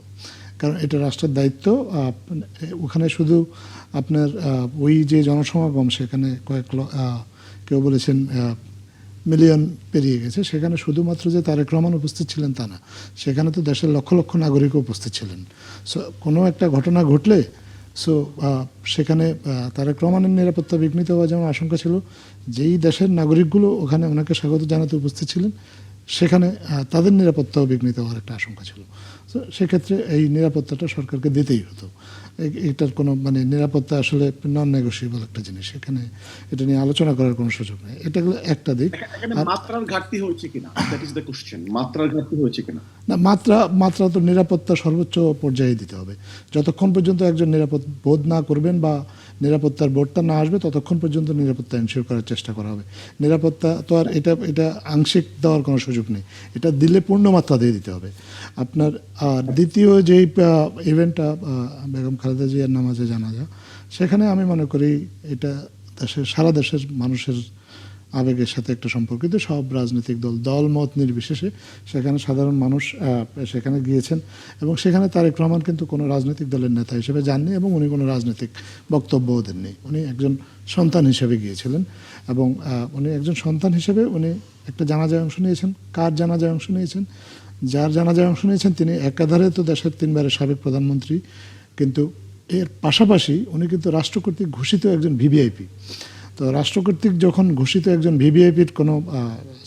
কারণ এটা রাষ্ট্রের দায়িত্ব। ওখানে শুধু আপনার ওই যে জনসমাগম, সেখানে কেউ বলেছেন মিলিয়ন পেরিয়ে গেছে, সেখানে শুধুমাত্র যে তারেক রহমান উপস্থিত ছিলেন তা না, সেখানে তো দেশের লক্ষ লক্ষ নাগরিকও উপস্থিত ছিলেন। সো কোনো একটা ঘটনা ঘটলে সেখানে তারেক রহমানের নিরাপত্তা বিঘ্নিত হওয়ার যেমন আশঙ্কা ছিল, যেই দেশের নাগরিকগুলো ওখানে ওনাকে স্বাগত জানাতে উপস্থিত ছিলেন, সেখানে তাদের নিরাপত্তাও বিঘ্নিত হওয়ার একটা আশঙ্কা ছিল। তো সেক্ষেত্রে এই নিরাপত্তাটা সরকারকে দিতেই হতো। এটার কোনো মানে নিরাপত্তা আসলে নন নেগোসিয়েবল একটা জিনিস, এখানে এটা নিয়ে আলোচনা করার কোনো সুযোগ নেই। এটা হলো একটা দিক। এখানে মাত্রার ঘাটতি হয়েছে কিনা, দ্যাট ইজ দ্য কোশ্চেন, মাত্রার ঘাটতি হয়েছে কিনা। না, মাত্রা তো নিরাপত্তা সর্বোচ্চ পর্যায়ে দিতে হবে। যতক্ষণ পর্যন্ত একজন নিরাপদ বোধ না করবেন বা নিরাপত্তার বোর্ডটা না আসবে ততক্ষণ পর্যন্ত নিরাপত্তা এনশিওর করার চেষ্টা করা হবে। নিরাপত্তা তো আর এটা আংশিক দেওয়ার কোনো সুযোগ নেই, এটা দিলে পূর্ণ মাত্রা দিয়ে দিতে হবে। আপনার দ্বিতীয় যেই ইভেন্টটা বেগম খালেদা জিয়ার নামাজে জানাজা, সেখানে আমি মনে করি এটা সারা দেশের মানুষের আবেগের সাথে একটা সম্পর্কিত। সব রাজনৈতিক দল মত নির্বিশেষে সেখানে সাধারণ মানুষ সেখানে গিয়েছেন এবং সেখানে তারেক রহমান কিন্তু কোনো রাজনৈতিক দলের নেতা হিসেবে যাননি এবং উনি কোনো রাজনৈতিক বক্তব্যও দেননি। উনি একজন সন্তান হিসেবে গিয়েছিলেন এবং উনি একজন সন্তান হিসেবে উনি একটা জানাজায় অংশ নিয়েছেন। কার জানাজায় অংশ নিয়েছেন? যার জানাজায় অংশ নিয়েছেন তিনি একাধারে তো দেশের 3 বারের সাবেক প্রধানমন্ত্রী, কিন্তু এর পাশাপাশি উনি কিন্তু রাষ্ট্র কর্তৃক ঘোষিত একজন ভিভিআইপি। তো রাষ্ট্র কর্তৃক যখন ঘোষিত একজন ভিভিআইপির কোনো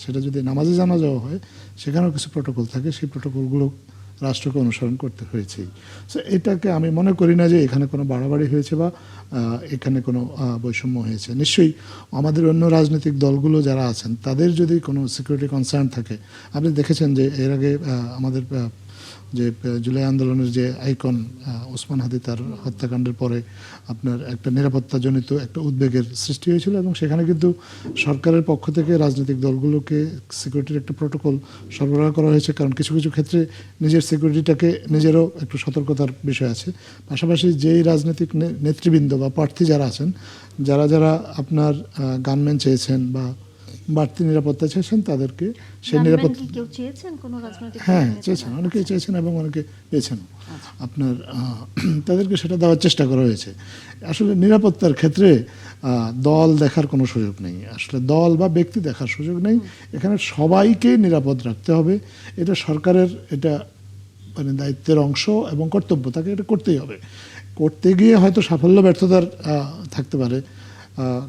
সেটা যদি নামাজে জানাজাও হয়, সেখানেও কিছু প্রোটোকল থাকে, সেই প্রোটোকলগুলো রাষ্ট্রকে অনুসরণ করতে হয়েছেই। সো এটাকে আমি মনে করি না যে এখানে কোনো বাড়াবাড়ি হয়েছে বা এখানে কোনো বৈষম্য হয়েছে। নিশ্চয়ই আমাদের অন্য রাজনৈতিক দলগুলো যারা আছেন তাদের যদি কোনো সিকিউরিটি কনসার্ন থাকে, আপনি দেখেছেন যে এর আগে আমাদের যে জুলাই আন্দোলনের যে আইকন ওসমান হাদি তার হত্যাকাণ্ডের পরে আপনার একটা নিরাপত্তাজনিত একটা উদ্বেগের সৃষ্টি হয়েছিল এবং সেখানে কিন্তু সরকারের পক্ষ থেকে রাজনৈতিক দলগুলোকে সিকিউরিটির একটা প্রোটোকল সরবরাহ করা হয়েছে, কারণ কিছু কিছু ক্ষেত্রে নিজের সিকিউরিটিটাকে নিজেরও একটু সতর্কতার বিষয় আছে। পাশাপাশি যেই রাজনৈতিক নেতৃবৃন্দ বা প্রার্থী যারা আছেন, যারা আপনার গানম্যান চেয়েছেন বা বাড়তি নিরাপত্তা চেয়েছেন, তাদেরকে সেই নিরাপত্তা কেউ চেয়েছেন কোনো রাজনৈতিক হ্যাঁ চেয়েছেন, অনেকেই চেয়েছেন এবং অনেকে পেয়েছেন। আপনার তাদেরকে সেটা দেওয়ার চেষ্টা করা হয়েছে। আসলে নিরাপত্তার ক্ষেত্রে দল দেখার কোনো সুযোগ নেই, আসলে দল বা ব্যক্তি দেখার সুযোগ নেই। এখানে সবাইকে নিরাপদ রাখতে হবে, এটা সরকারের এটা মানে দায়িত্বের অংশ এবং কর্তব্য, তাকে এটা করতেই হবে। করতে গিয়ে হয়তো সাফল্য ব্যর্থতার থাকতে পারে,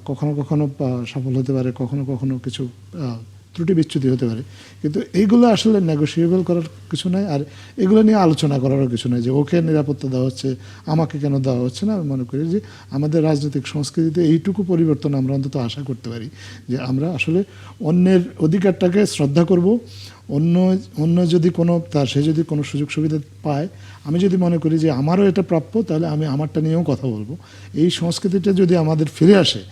কখনো কখনো সফল হতে পারে, কখনো কখনো কিছু ত্রুটি বিচ্যুতি হতে পারে, কিন্তু এইগুলো আসলে নেগোসিয়েবল করার কিছু নাই। আর এগুলো নিয়ে আলোচনা করারও কিছু নাই যে ওকে নিরাপত্তা দেওয়া হচ্ছে, আমাকে কেন দেওয়া হচ্ছে না। আমি মনে করি যে আমাদের রাজনৈতিক সংস্কৃতিতে এইটুকু পরিবর্তন আমরা অন্তত আশা করতে পারি যে আমরা আসলে অন্যের অধিকারটাকে শ্রদ্ধা করব। অন্য যদি কোনো সে যদি কোনো সুযোগ সুবিধা পায়, আমি যদি মনে করি যে আমারও এটা প্রাপ্য, তাহলে আমি আমারটা নিয়েও কথা বলবো। এই সংস্কৃতিটা যদি আমাদের ফিরে আসে,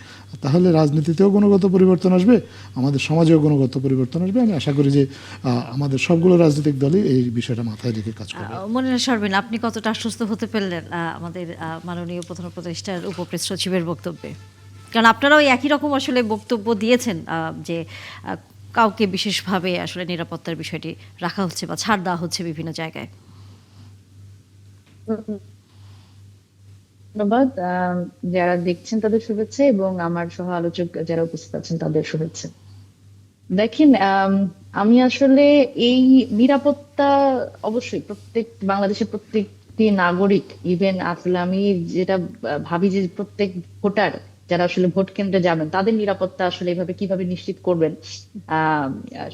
তাহলে রাজনীতিতেও গুণগত পরিবর্তন আসবে, আমাদের সমাজেও গুণগত পরিবর্তন আসবে। আমি আশা করি যে আমাদের সবগুলো রাজনৈতিক দলই এই বিষয়টা মাথায় রেখে কাজ করবে। মনিরা শারমিন, আপনি কতটা আশ্বস্ত হতে পারলেন আমাদের মাননীয় প্রধান উপদেষ্টার উপপ্রেস সচিবের বক্তব্যে? কারণ আপনারাও একই রকম আসলে বক্তব্য দিয়েছেন যে কাউকে বিশেষভাবে আসলে নিরাপত্তার বিষয়টি রাখা হচ্ছে বা ছাড় দেওয়া হচ্ছে বিভিন্ন জায়গায়। ধন্যবাদ। যারা দেখছেন তাদের শুভেচ্ছা এবং আমার সহ আলোচক যারা উপস্থিত আছেন তাদের শুভেচ্ছা। দেখেন, আমি আসলে এই নিরাপত্তা অবশ্যই প্রত্যেক বাংলাদেশের প্রত্যেকটি নাগরিক, ইভেন আসলে আমি যেটা ভাবি যে প্রত্যেক ভোটার যারা আসলে ভোট কেন্দ্রে যাবেন তাদের নিরাপত্তা আসলে এভাবে কিভাবে নিশ্চিত করবেন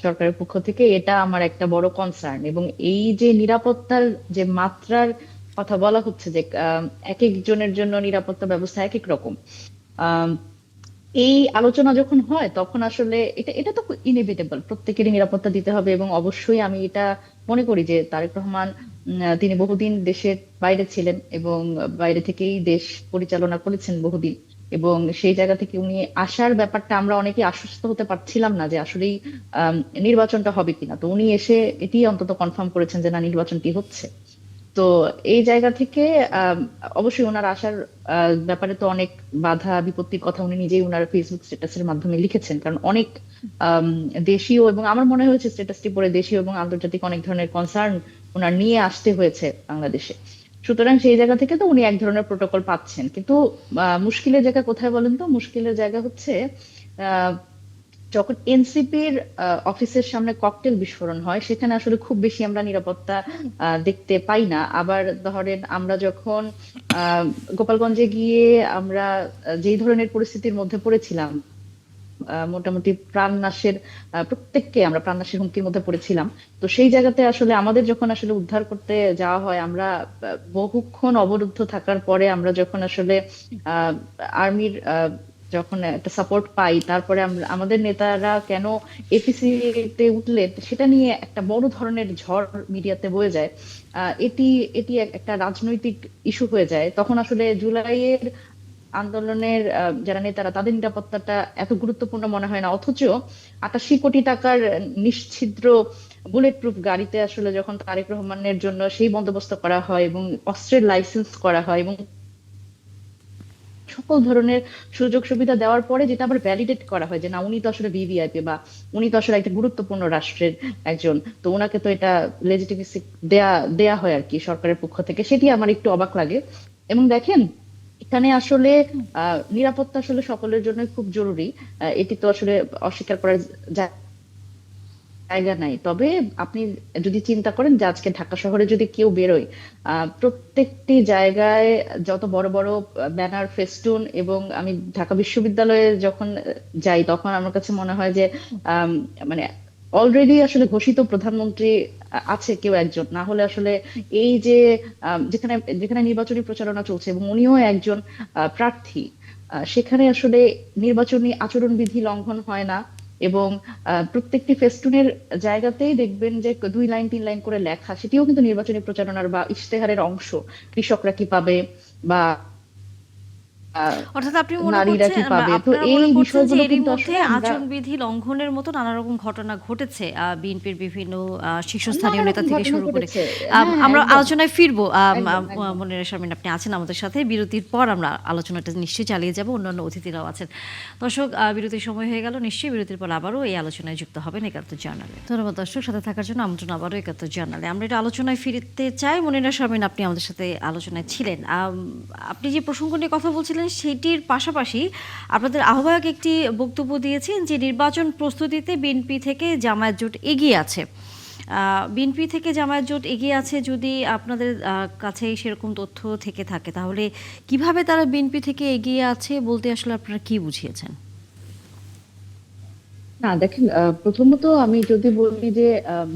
সরকারের পক্ষ থেকে, এটা আমার একটা বড় কনসার্ন। এবং এই যে নিরাপত্তার যে মাত্রার কথা বলা হচ্ছে যে এক একজনের জন্য নিরাপত্তা ব্যবস্থা এক এক রকম, এই আলোচনা যখন হয় তখন আসলে এটা তো ইনএভিটেবল, প্রত্যেকেরই নিরাপত্তা দিতে হবে। এবং অবশ্যই আমি এটা মনে করি যে তারেক রহমান তিনি বহুদিন দেশের বাইরে ছিলেন এবং বাইরে থেকেই দেশ পরিচালনা করেছেন বহুদিন, এবং সেই জায়গা থেকে উনি আসার ব্যাপারটা আমরা অনেকে আশ্বস্ত হতে পারছিলাম না যে আসলেই নির্বাচনটা হবে কিনা। তো উনি এসে এটি অন্তত কনফার্ম করেছেন যে না, নির্বাচনটি হচ্ছে। তো এই জায়গা থেকে অবশ্যই ওনার আসার ব্যাপারে তো অনেক বাধা বিপত্তির কথা উনি নিজেই ওনার ফেসবুক স্ট্যাটাসের মাধ্যমে লিখেছেন, কারণ অনেক দেশীয় এবং আমার মনে হয়েছে স্ট্যাটাসটি পরে দেশীয় এবং আন্তর্জাতিক অনেক ধরনের কনসার্ন ওনার নিয়ে আসতে হয়েছে বাংলাদেশে। সুতরাং সেই জায়গা থেকে তো উনি এক ধরনের প্রোটোকল পাচ্ছেন, কিন্তু মুশকিলের জায়গা কোথায় বলেন তো? মুশকিলের জায়গা হচ্ছে যখন এনসিপির অফিসের সামনে ককটেল বিস্ফোরণ হয়, সেখানে আসলে খুব বেশি আমরা নিরাপত্তা দেখতে পাই না। আবার ধরেন আমরা যখন গোপালগঞ্জে গিয়ে আমরা যেই ধরনের পরিস্থিতির মধ্যে পড়েছিলাম, মোটামুটি প্রত্যেককে আমরা প্রাণনাশের হুমকির মধ্যে পড়েছিলাম। তো সেই জায়গাতে আসলে আমাদের যখন আসলে উদ্ধার করতে যাওয়া হয়, আমরা বহুক্ষণ অবরুদ্ধ থাকার পরে আমরা যখন আসলে আর্মির যখন একটা সাপোর্ট পাই, তারপরে আমরা আমাদের নেতারা কেন এপিসি তে উঠলেন সেটা নিয়ে একটা বড় ধরনের ঝড় মিডিয়াতে বয়ে যায়। এটি এটি একটা রাজনৈতিক ইস্যু হয়ে যায়। তখন আসলে জুলাইয়ের আন্দোলনের যারা নেতারা, তাদের নিরাপত্তাটা এত গুরুত্বপূর্ণ মনে হয় না, অথচ 88 কোটি টাকার নিশ্ছিদ্র বুলেট প্রুফ গাড়িতে আসলে যখন তারেক রহমানের জন্য সেই বন্দোবস্ত করা হয় এবং অস্ত্রের লাইসেন্স করা হয় এবং সকল ধরনের সুযোগ সুবিধা দেওয়ার পরে যেটা আবার ভ্যালিডেট করা হয় যে না, উনি তো আসলে ভিভিআইপি, বা উনি তো আসলে একটা গুরুত্বপূর্ণ রাষ্ট্রের একজন, তো ওনাকে তো এটা লেজিটিমেসি দেয়া দেয়া হয় আর কি সরকারের পক্ষ থেকে, সেটি আমার একটু অবাক লাগে। এবং দেখেন, এখানে আসলে নিরাপত্তা আসলে সকলের জন্য খুব জরুরি। এটি তো আসলে অস্বীকার করার জায়গা নাই। তবে আপনি যদি চিন্তা করেন যে আজকে ঢাকা শহরে যদি কেউ বেরোয়, প্রত্যেকটি জায়গায় যত বড় বড় ব্যানার, ফেস্টুন, এবং আমি ঢাকা বিশ্ববিদ্যালয়ে যখন যাই তখন আমার কাছে মনে হয় যে আম, মানে অলরেডি আসলে ঘোষিত প্রধানমন্ত্রী আছে কেউ একজন, না হলে আসলে এই যে যেখানে যেখানে নির্বাচনী প্রচারণা চলছে এবং উনিও একজন প্রার্থী, সেখানে আসলে নির্বাচনী আচরণবিধি লঙ্ঘন হয় না। এবং প্রত্যেকটি ফেস্টুনের জায়গাতেই দেখবেন যে 2 লাইন 3 লাইন করে লেখা, সেটিও কিন্তু নির্বাচনী প্রচারণার বা ইশতেহারের অংশ। কৃষকরা কি পাবে, বা অর্থাৎ আপনি মনে নারীরা করছেন কি পাবে, তো আপনারা এই মনে করছেন যে বিষয়গুলো এরই কিন্তু মধ্যে আসলে আমরা আচরণবিধি লঙ্ঘনের মতো নানা রকম ঘটনা ঘটেছে বিএনপির বিভিন্ন শীর্ষস্থানীয় নানা নেতা রকম থেকে ঘটনা শুরু করে। ঘটেছে। হ্যাঁ, হ্যাঁ, আমরা একদম আলোচনায় ফিরবো। একদম একদম। মনিরা শারমিন, আপনি আছেন আমাদের সাথে, বিরতির পর আমরা আলোচনাটা নিশ্চয়ই চালিয়ে যাব, অন্যান্য অতিথিরাও আছেন। দর্শক, বিরতির সময় হয়ে গেল, নিশ্চয়ই বিরতির পর আবারও এই আলোচনায় যুক্ত হবেন একাত্তর জার্নালে। ধন্যবাদ দর্শক, সাথে থাকার জন্য আমন্ত্রণ আবারও একাত্তর জার্নালে। আমরা এটা আলোচনায় ফিরতে চাই। মনিরা শারমিন, আপনি আমাদের সাথে আলোচনায় ছিলেন। আপনি যে প্রসঙ্গ নিয়ে কথা বলছিলেন সেটির পাশাপাশি আপনাদের আহ্বায়ক একটি বক্তব্য দিয়েছেন যে নির্বাচন প্রস্তুতিতে বিএনপি থেকে জামায়াত জোট এগিয়ে আছে। বিএনপি থেকে জামায়াত জোট এগিয়ে আছে, যদি আপনাদের কাছে সেরকম তথ্য থেকে থাকে তাহলে কিভাবে তারা বিএনপি থেকে এগিয়ে আছে বলতে আসলে আপনারা কি বুঝিয়েছেন? না দেখেন, প্রথমত আমি যদি বলি যে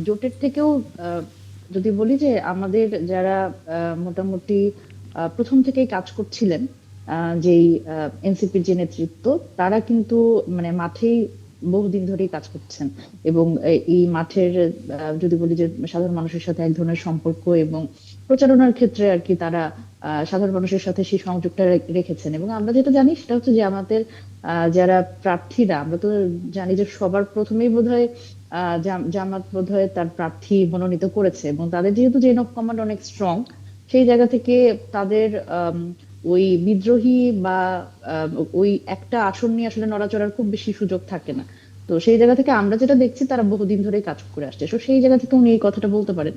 জোটের থেকেও যদি বলি যে আমাদের যারা মোটামুটি প্রথম থেকেই কাজ করছিলেন, যেই এনসিপির যে নেতৃত্ব, তারা কিন্তু মানে মাঠেই বহুদিন ধরেই কাজ করছেন। এবং এই মাঠের যদি বলি যে সাধারণ মানুষের সাথে এক ধরনের সম্পর্ক এবং প্রচারণার ক্ষেত্রে আর কি তারা সাধারণ মানুষের সাথে সেই সংযোগটা রেখেছেন। এবং আমরা যেটা জানি সেটা হচ্ছে যে আমাদের যারা প্রার্থীরা, আমরা তো জানি যে সবার প্রথমেই বোধহয় জামাত বোধহয় তার প্রার্থী মনোনীত করেছে, এবং তাদের যেহেতু চেইন অফ কমান্ড অনেক স্ট্রং, সেই জায়গা থেকে তাদের ওই বিদ্রোহী বা ওই একটা আসন নিয়ে আসলে নড়াচড়ার খুব বেশি সুযোগ থাকে না। তো সেই জায়গা থেকে আমরা যেটা দেখছি, তারা বহুদিন ধরে কাজ করে আসছে। তো সেই জায়গা থেকে উনি এই কথাটা বলতে পারেন।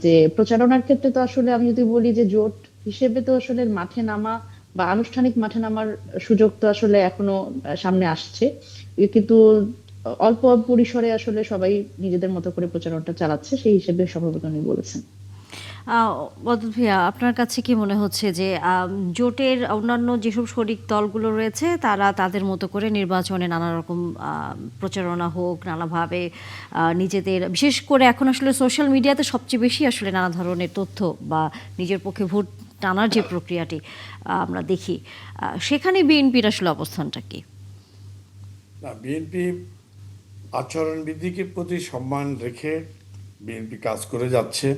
যে প্রচারণার ক্ষেত্রে তো আসলে আমি যদি বলি যে জোট হিসেবে তো আসলে মাঠে নামা বা আনুষ্ঠানিক মাঠে নামার সুযোগ তো আসলে এখনো সামনে আসছে, কিন্তু অল্প পরিসরে আসলে সবাই নিজেদের মতো করে প্রচারণাটা চালাচ্ছে, সেই হিসেবে সম্ভবত উনি বলেছেন। বদরুল ভাইয়া, আপনার কাছে কি মনে হচ্ছে যে জোটের অন্যান্য যেসব শরিক দলগুলো রয়েছে তারা তাদের মতো করে নির্বাচনে নানা রকম প্রচারণা হোক, নানাভাবে নিজেদের, বিশেষ করে এখন আসলে সোশ্যাল মিডিয়াতে সবচেয়ে বেশি আসলে নানা ধরনের তথ্য বা নিজের পক্ষে ভোট টানার যে প্রক্রিয়াটি আমরা দেখি, সেখানে বিএনপির আসলে অবস্থানটা কি? না, বিএনপি আচরণবিধিকে প্রতি সম্মান রেখে বিএনপি কাজ করে যাচ্ছে।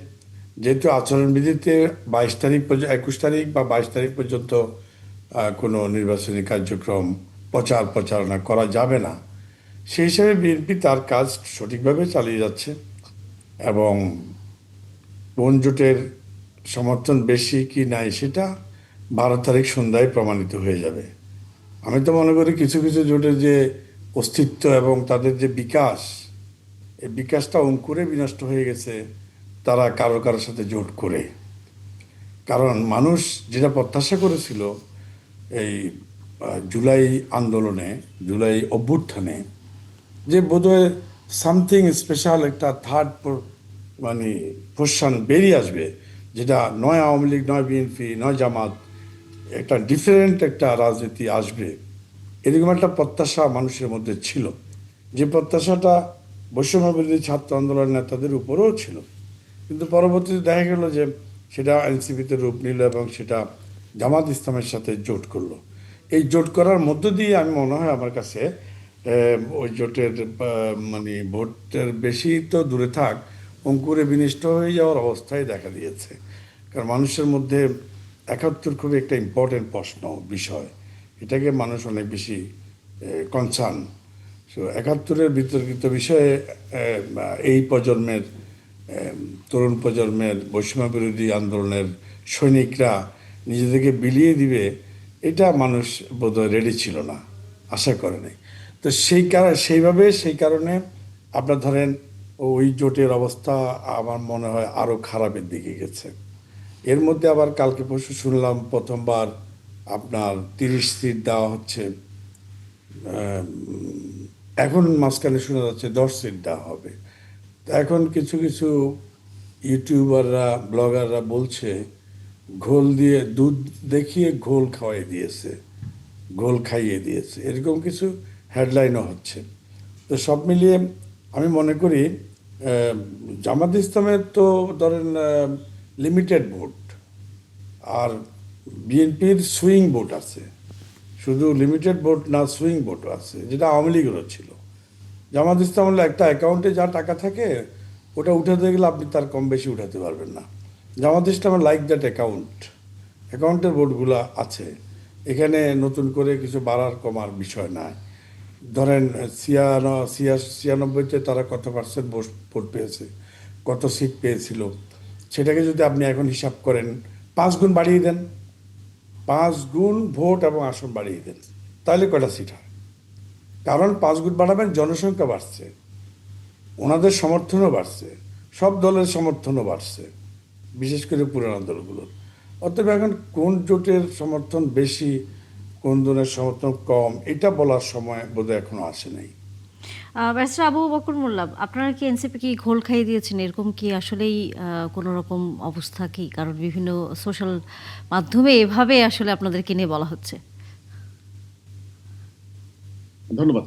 যেহেতু আচরণবিধিতে 22 তারিখ পর্যন্ত, 21 তারিখ বা 22 তারিখ পর্যন্ত কোনো নির্বাচনী কার্যক্রম প্রচারণা করা যাবে না, সেই হিসাবে বিএনপি তার কাজ সঠিকভাবে চালিয়ে যাচ্ছে। এবং কোন জোটের সমর্থন বেশি কি নাই সেটা 12 তারিখ সন্ধ্যায় প্রমাণিত হয়ে যাবে। আমি তো মনে করি কিছু কিছু জোটের যে অস্তিত্ব এবং তাদের যে বিকাশ, এই বিকাশটা অঙ্কুরে বিনষ্ট হয়ে গেছে তারা কারো কারোর সাথে জোট করে। কারণ মানুষ যেটা প্রত্যাশা করেছিল এই জুলাই আন্দোলনে, জুলাই অভ্যুত্থানে, যে বোধহয় সামথিং স্পেশাল একটা থার্ড মানে পোর্শন বেরিয়ে আসবে, যেটা নয় আওয়ামী লীগ, নয় বিএনপি, নয় জামাত, একটা ডিফারেন্ট একটা রাজনীতি আসবে, এরকম একটা প্রত্যাশা মানুষের মধ্যে ছিল, যে প্রত্যাশাটা বৈষম্য বিরোধী ছাত্র আন্দোলনের নেতাদের উপরেও ছিল। কিন্তু পরবর্তীতে দেখা গেল যে সেটা এনসিপিতে রূপ নিল এবং সেটা জামাত ইসলামের সাথে জোট করলো। এই জোট করার মধ্য দিয়ে আমি মনে হয় আমার কাছে ওই জোটের মানে ভোটের বেশি তো দূরে থাক, অঙ্কুরে বিনষ্ট হয়ে যাওয়ার অবস্থায় দেখা দিয়েছে। কারণ মানুষের মধ্যে ৭১ খুবই একটা ইম্পর্টেন্ট প্রশ্ন, বিষয়, এটাকে মানুষ অনেক বেশি কনসার্ন। সো ৭১-এর বিতর্কিত বিষয়ে এই প্রজন্মের তরুণ প্রজন্মের বৈষম্য বিরোধী আন্দোলনের সৈনিকরা নিজেদেরকে বিলিয়ে দিবে, এটা মানুষ বোধহয় রেডি ছিল না, আশা করে নাই। তো সেই কারণে আপনার ধরেন ওই জোটের অবস্থা আমার মনে হয় আরও খারাপের দিকে গেছে। এর মধ্যে আবার কালকে পরশু শুনলাম প্রথমবার আপনার 30 সিট দেওয়া হচ্ছে, এখন মাঝখানে শোনা যাচ্ছে 10 সিট দেওয়া হবে। তো এখন কিছু কিছু ইউটিউবাররা, ব্লগাররা বলছে ঘোল দিয়ে, দুধ দেখিয়ে ঘোল খাইয়ে দিয়েছে, এরকম কিছু হেডলাইনও হচ্ছে। তো সব মিলিয়ে আমি মনে করি জামাত ইসলামের তো ধরেন লিমিটেড ভোট, আর বিএনপির সুইং ভোট আছে, শুধু লিমিটেড ভোট না, সুইং ভোটও আছে, যেটা আওয়ামী লীগেরও ছিল। জামাত ইসলাম হলো একটা অ্যাকাউন্টে যা টাকা থাকে ওটা উঠাতে গেলে আপনি তার কম বেশি উঠাতে পারবেন না। জামাত ইসলামের লাইক দ্যাট অ্যাকাউন্টের ভোটগুলো আছে, এখানে নতুন করে কিছু বাড়ার কমার বিষয় নাই। ধরেন 96-তে তারা কত পার্সেন্ট ভোট পেয়েছে, কত সিট পেয়েছিল, সেটাকে যদি আপনি এখন হিসাব করেন 5 গুণ বাড়িয়ে দেন, 5 গুণ ভোট এবং আসন বাড়িয়ে দেন, তাহলে কয়টা সিট হয়? কারণ 5 গুণ বাড়াবেন, জনসংখ্যা বাড়ছে, ওনাদের সমর্থনও বাড়ছে, সব দলের সমর্থনও বাড়ছে, বিশেষ করে পুরানো দলগুলোর। অতএব এখন কোন জোটের সমর্থন বেশি, কোন দলের সমর্থন কম, এটা বলার সময় বোধহয় এখনো আসে নাই। ব্যারিস্টার আবু বকর মোল্লা, আপনারা কি এনসিপি কি ঘোল খাইয়ে দিয়েছেন, এরকম কি আসলেই কোনো রকম অবস্থা কি? কারণ বিভিন্ন সোশ্যাল মাধ্যমে এভাবে আসলে আপনাদেরকে নিয়ে বলা হচ্ছে। ধন্যবাদ।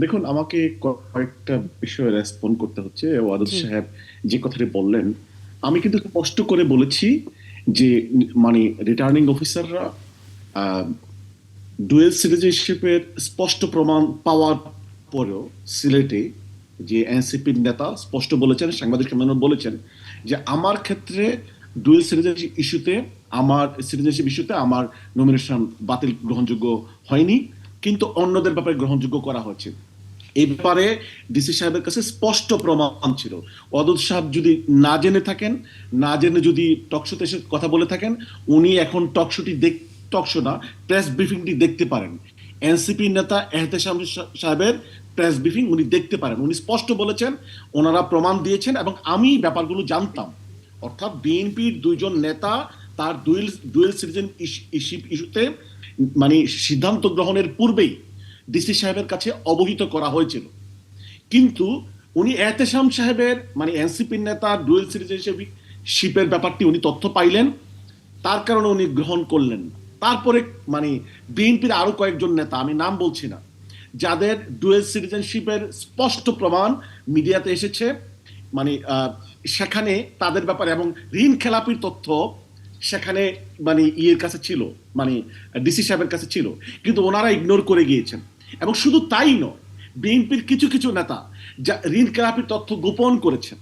দেখুন, আমাকে কয়েকটা বিষয়ে রেসপন্ড করতে হচ্ছে। ওয়াদুদ সাহেব যে কথাটি বললেন, আমি কিন্তু স্পষ্ট করে বলেছি যে মানে রিটার্নিং অফিসাররা ডুয়েল সিটিজেনশিপের স্পষ্ট প্রমাণ পাওয়ার পরেও সিলেটে যে এনসিপির নেতা স্পষ্ট বলেছেন, সাংবাদিক সম্মেলনে বলেছেন যে আমার ক্ষেত্রে ডুয়েল সিটিজেনশিপ ইস্যুতে আমার নমিনেশন বাতিল, গ্রহণযোগ্য হয়নি, কিন্তু অন্যদের ব্যাপারে গ্রহণযোগ্য করা হয়েছে। এই ব্যাপারে ডিসি সাহেবের কাছে স্পষ্ট প্রমাণ ছিল। ওয়াদুদ সাহেব যদি না জেনে থাকেন, না জেনে যদি টকশোতে এসে কথা বলে থাকেন, উনি এখন টকশো না, প্রেস ব্রিফিংটি দেখতে পারেন। এনসিপি নেতা এহতেশাম সাহেবের প্রেস ব্রিফিং উনি দেখতে পারেন। উনি স্পষ্ট বলেছেন, ওনারা প্রমাণ দিয়েছেন এবং আমি ব্যাপারগুলো জানতাম। অর্থাৎ বিএনপির 2 জন নেতা তার ডুয়েল সিটিজেনশিপ ইস্যুতে মানে সিদ্ধান্ত গ্রহণের পূর্বেই ডিসি সাহেবের কাছে অবহিত করা হয়েছিল। কিন্তু উনি এহতেশাম সাহেবের মানে এনসিপির নেতা ডুয়েল সিটিজেনশিপের ব্যাপারটি উনি তথ্য পাইলেন, তার কারণে উনি গ্রহণ করলেন না। তারপরে মানে বিএনপির আরো কয়েকজন নেতা, আমি নাম বলছি না, যাদের ডুয়েল সিটিজেনশিপের স্পষ্ট প্রমাণ মিডিয়াতে এসেছে, মানে সেখানে তাদের ব্যাপারে এবং ঋণ খেলাপির তথ্য সেখানে মানে ইয়ের কাছে ছিল, মানে ডিসি সাহেবের কাছে ছিল, কিন্তু ওনারা ইগনোর করে গিয়েছেন। এবং শুধু তাই নয়, বিএনপির কিছু কিছু নেতা যা ঋণ খেলাপির তথ্য গোপন করেছেন।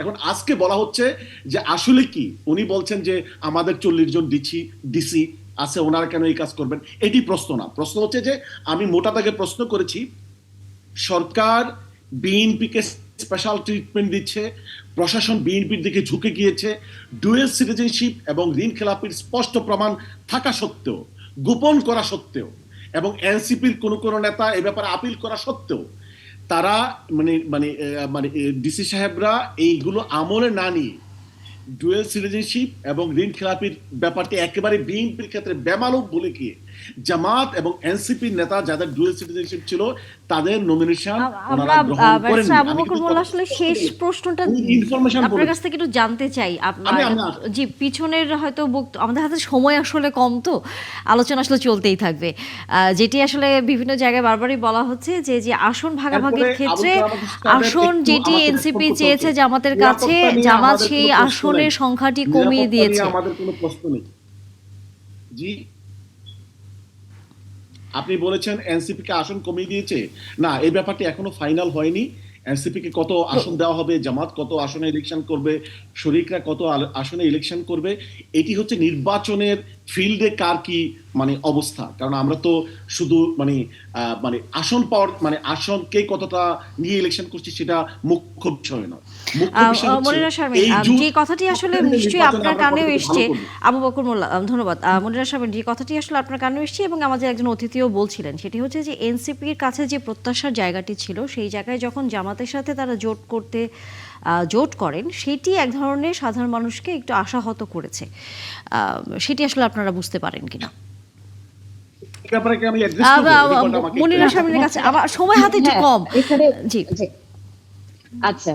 এখন আজকে বলা হচ্ছে যে আসলে কি, উনি বলছেন যে আমাদের 40 জন ডিসি আছে, ওনারা কেন এই কাজ করবেন? এটি প্রশ্ন না, প্রশ্ন হচ্ছে যে আমি মোটা দাগে প্রশ্ন করেছি, সরকার বিএনপিকে স্পেশাল ট্রিটমেন্ট দিচ্ছে, প্রশাসন বিএনপির দিকে ঝুঁকে গিয়েছে, ডুয়েল সিটিজেনশিপ এবং ঋণ খেলাপির স্পষ্ট প্রমাণ থাকা সত্ত্বেও, গোপন করা সত্ত্বেও, এবং এনসিপির কোন কোন নেতা এ ব্যাপারে আপিল করা সত্ত্বেও তারা মানে মানে মানে ডিসি সাহেবরা এইগুলো আমলে না নিয়ে ডুয়েল সিটিজেনশিপ এবং ঋণ খেলাপির ব্যাপারটি একেবারে বিএনপির ক্ষেত্রে বেমালুম বলে গিয়ে জামাত এবং এনসিপির নেতা যাদের ডুয়াল সিটিজেনশিপ ছিল তাদের নমিনেশন আমরা ওনারা গ্রহণ করেননি। ব্যারিস্টার আবু আমি বকর কিন্তু মোল্লা আসলে শেষ প্রশ্নটা ইনফরমেশন আপনার কাছ থেকে একটু জানতে চাই। জি, পিছনের হয়তো আমাদের হাতে সময় আসলে কম, তো আলোচনা আসলে চলতেই থাকবে। যেটি আসলে বিভিন্ন জায়গায় বারবারই বলা হচ্ছে যে যে আসন ভাগাভাগির ক্ষেত্রে আসন যেটি এনসিপি চেয়েছে জামাতের কাছে, জামাত সেই আসনের সংখ্যাটি কমিয়ে দিয়েছে। আমাদের কোনো প্রশ্ন নেই। জি, আপনি বলেছেন এনসিপি কে আসন কমিয়ে দিয়েছে, না এই ব্যাপারটি এখনো ফাইনাল হয়নি। এনসিপি কে কত আসন দেওয়া হবে, জামাত কত আসনে ইলেকশন করবে, শরিকরা কত আসনে ইলেকশন করবে, এটি হচ্ছে নির্বাচনের ফিল্ডে কার কি মানে অবস্থা। কারণ আমরা তো শুধু মানে আসন পাওয়ার আসন কে কতটা নিয়ে ইলেকশন করছি সেটা মুখ্য বিষয় নয়। মুখ্য বিষয় হচ্ছে মনিরা শারমিন, যে কথাটি আসলে নিশ্চয়ই আপনার কানেও এসছে, আবু বকর মোল্লা ধন্যবাদ। মনিরা শারমিন, যে কথাটি আসলে আপনার কানেও এসছে এবং আমাদের একজন অতিথিও বলছিলেন, সেটি হচ্ছে যে এনসিপির কাছে যে প্রত্যাশার জায়গাটি ছিল, সেই জায়গায় যখন জামাতের সাথে তারা জোট করেন, সেটি এক ধরনের সাধারণ মানুষকে একটু আশাহত করেছে। সেটি আসলে আপনারা বুঝতে পারেন কিনা? মনিরা শারমিনের কাছে আমার সময় হাতে একটু কম। জি, আচ্ছা,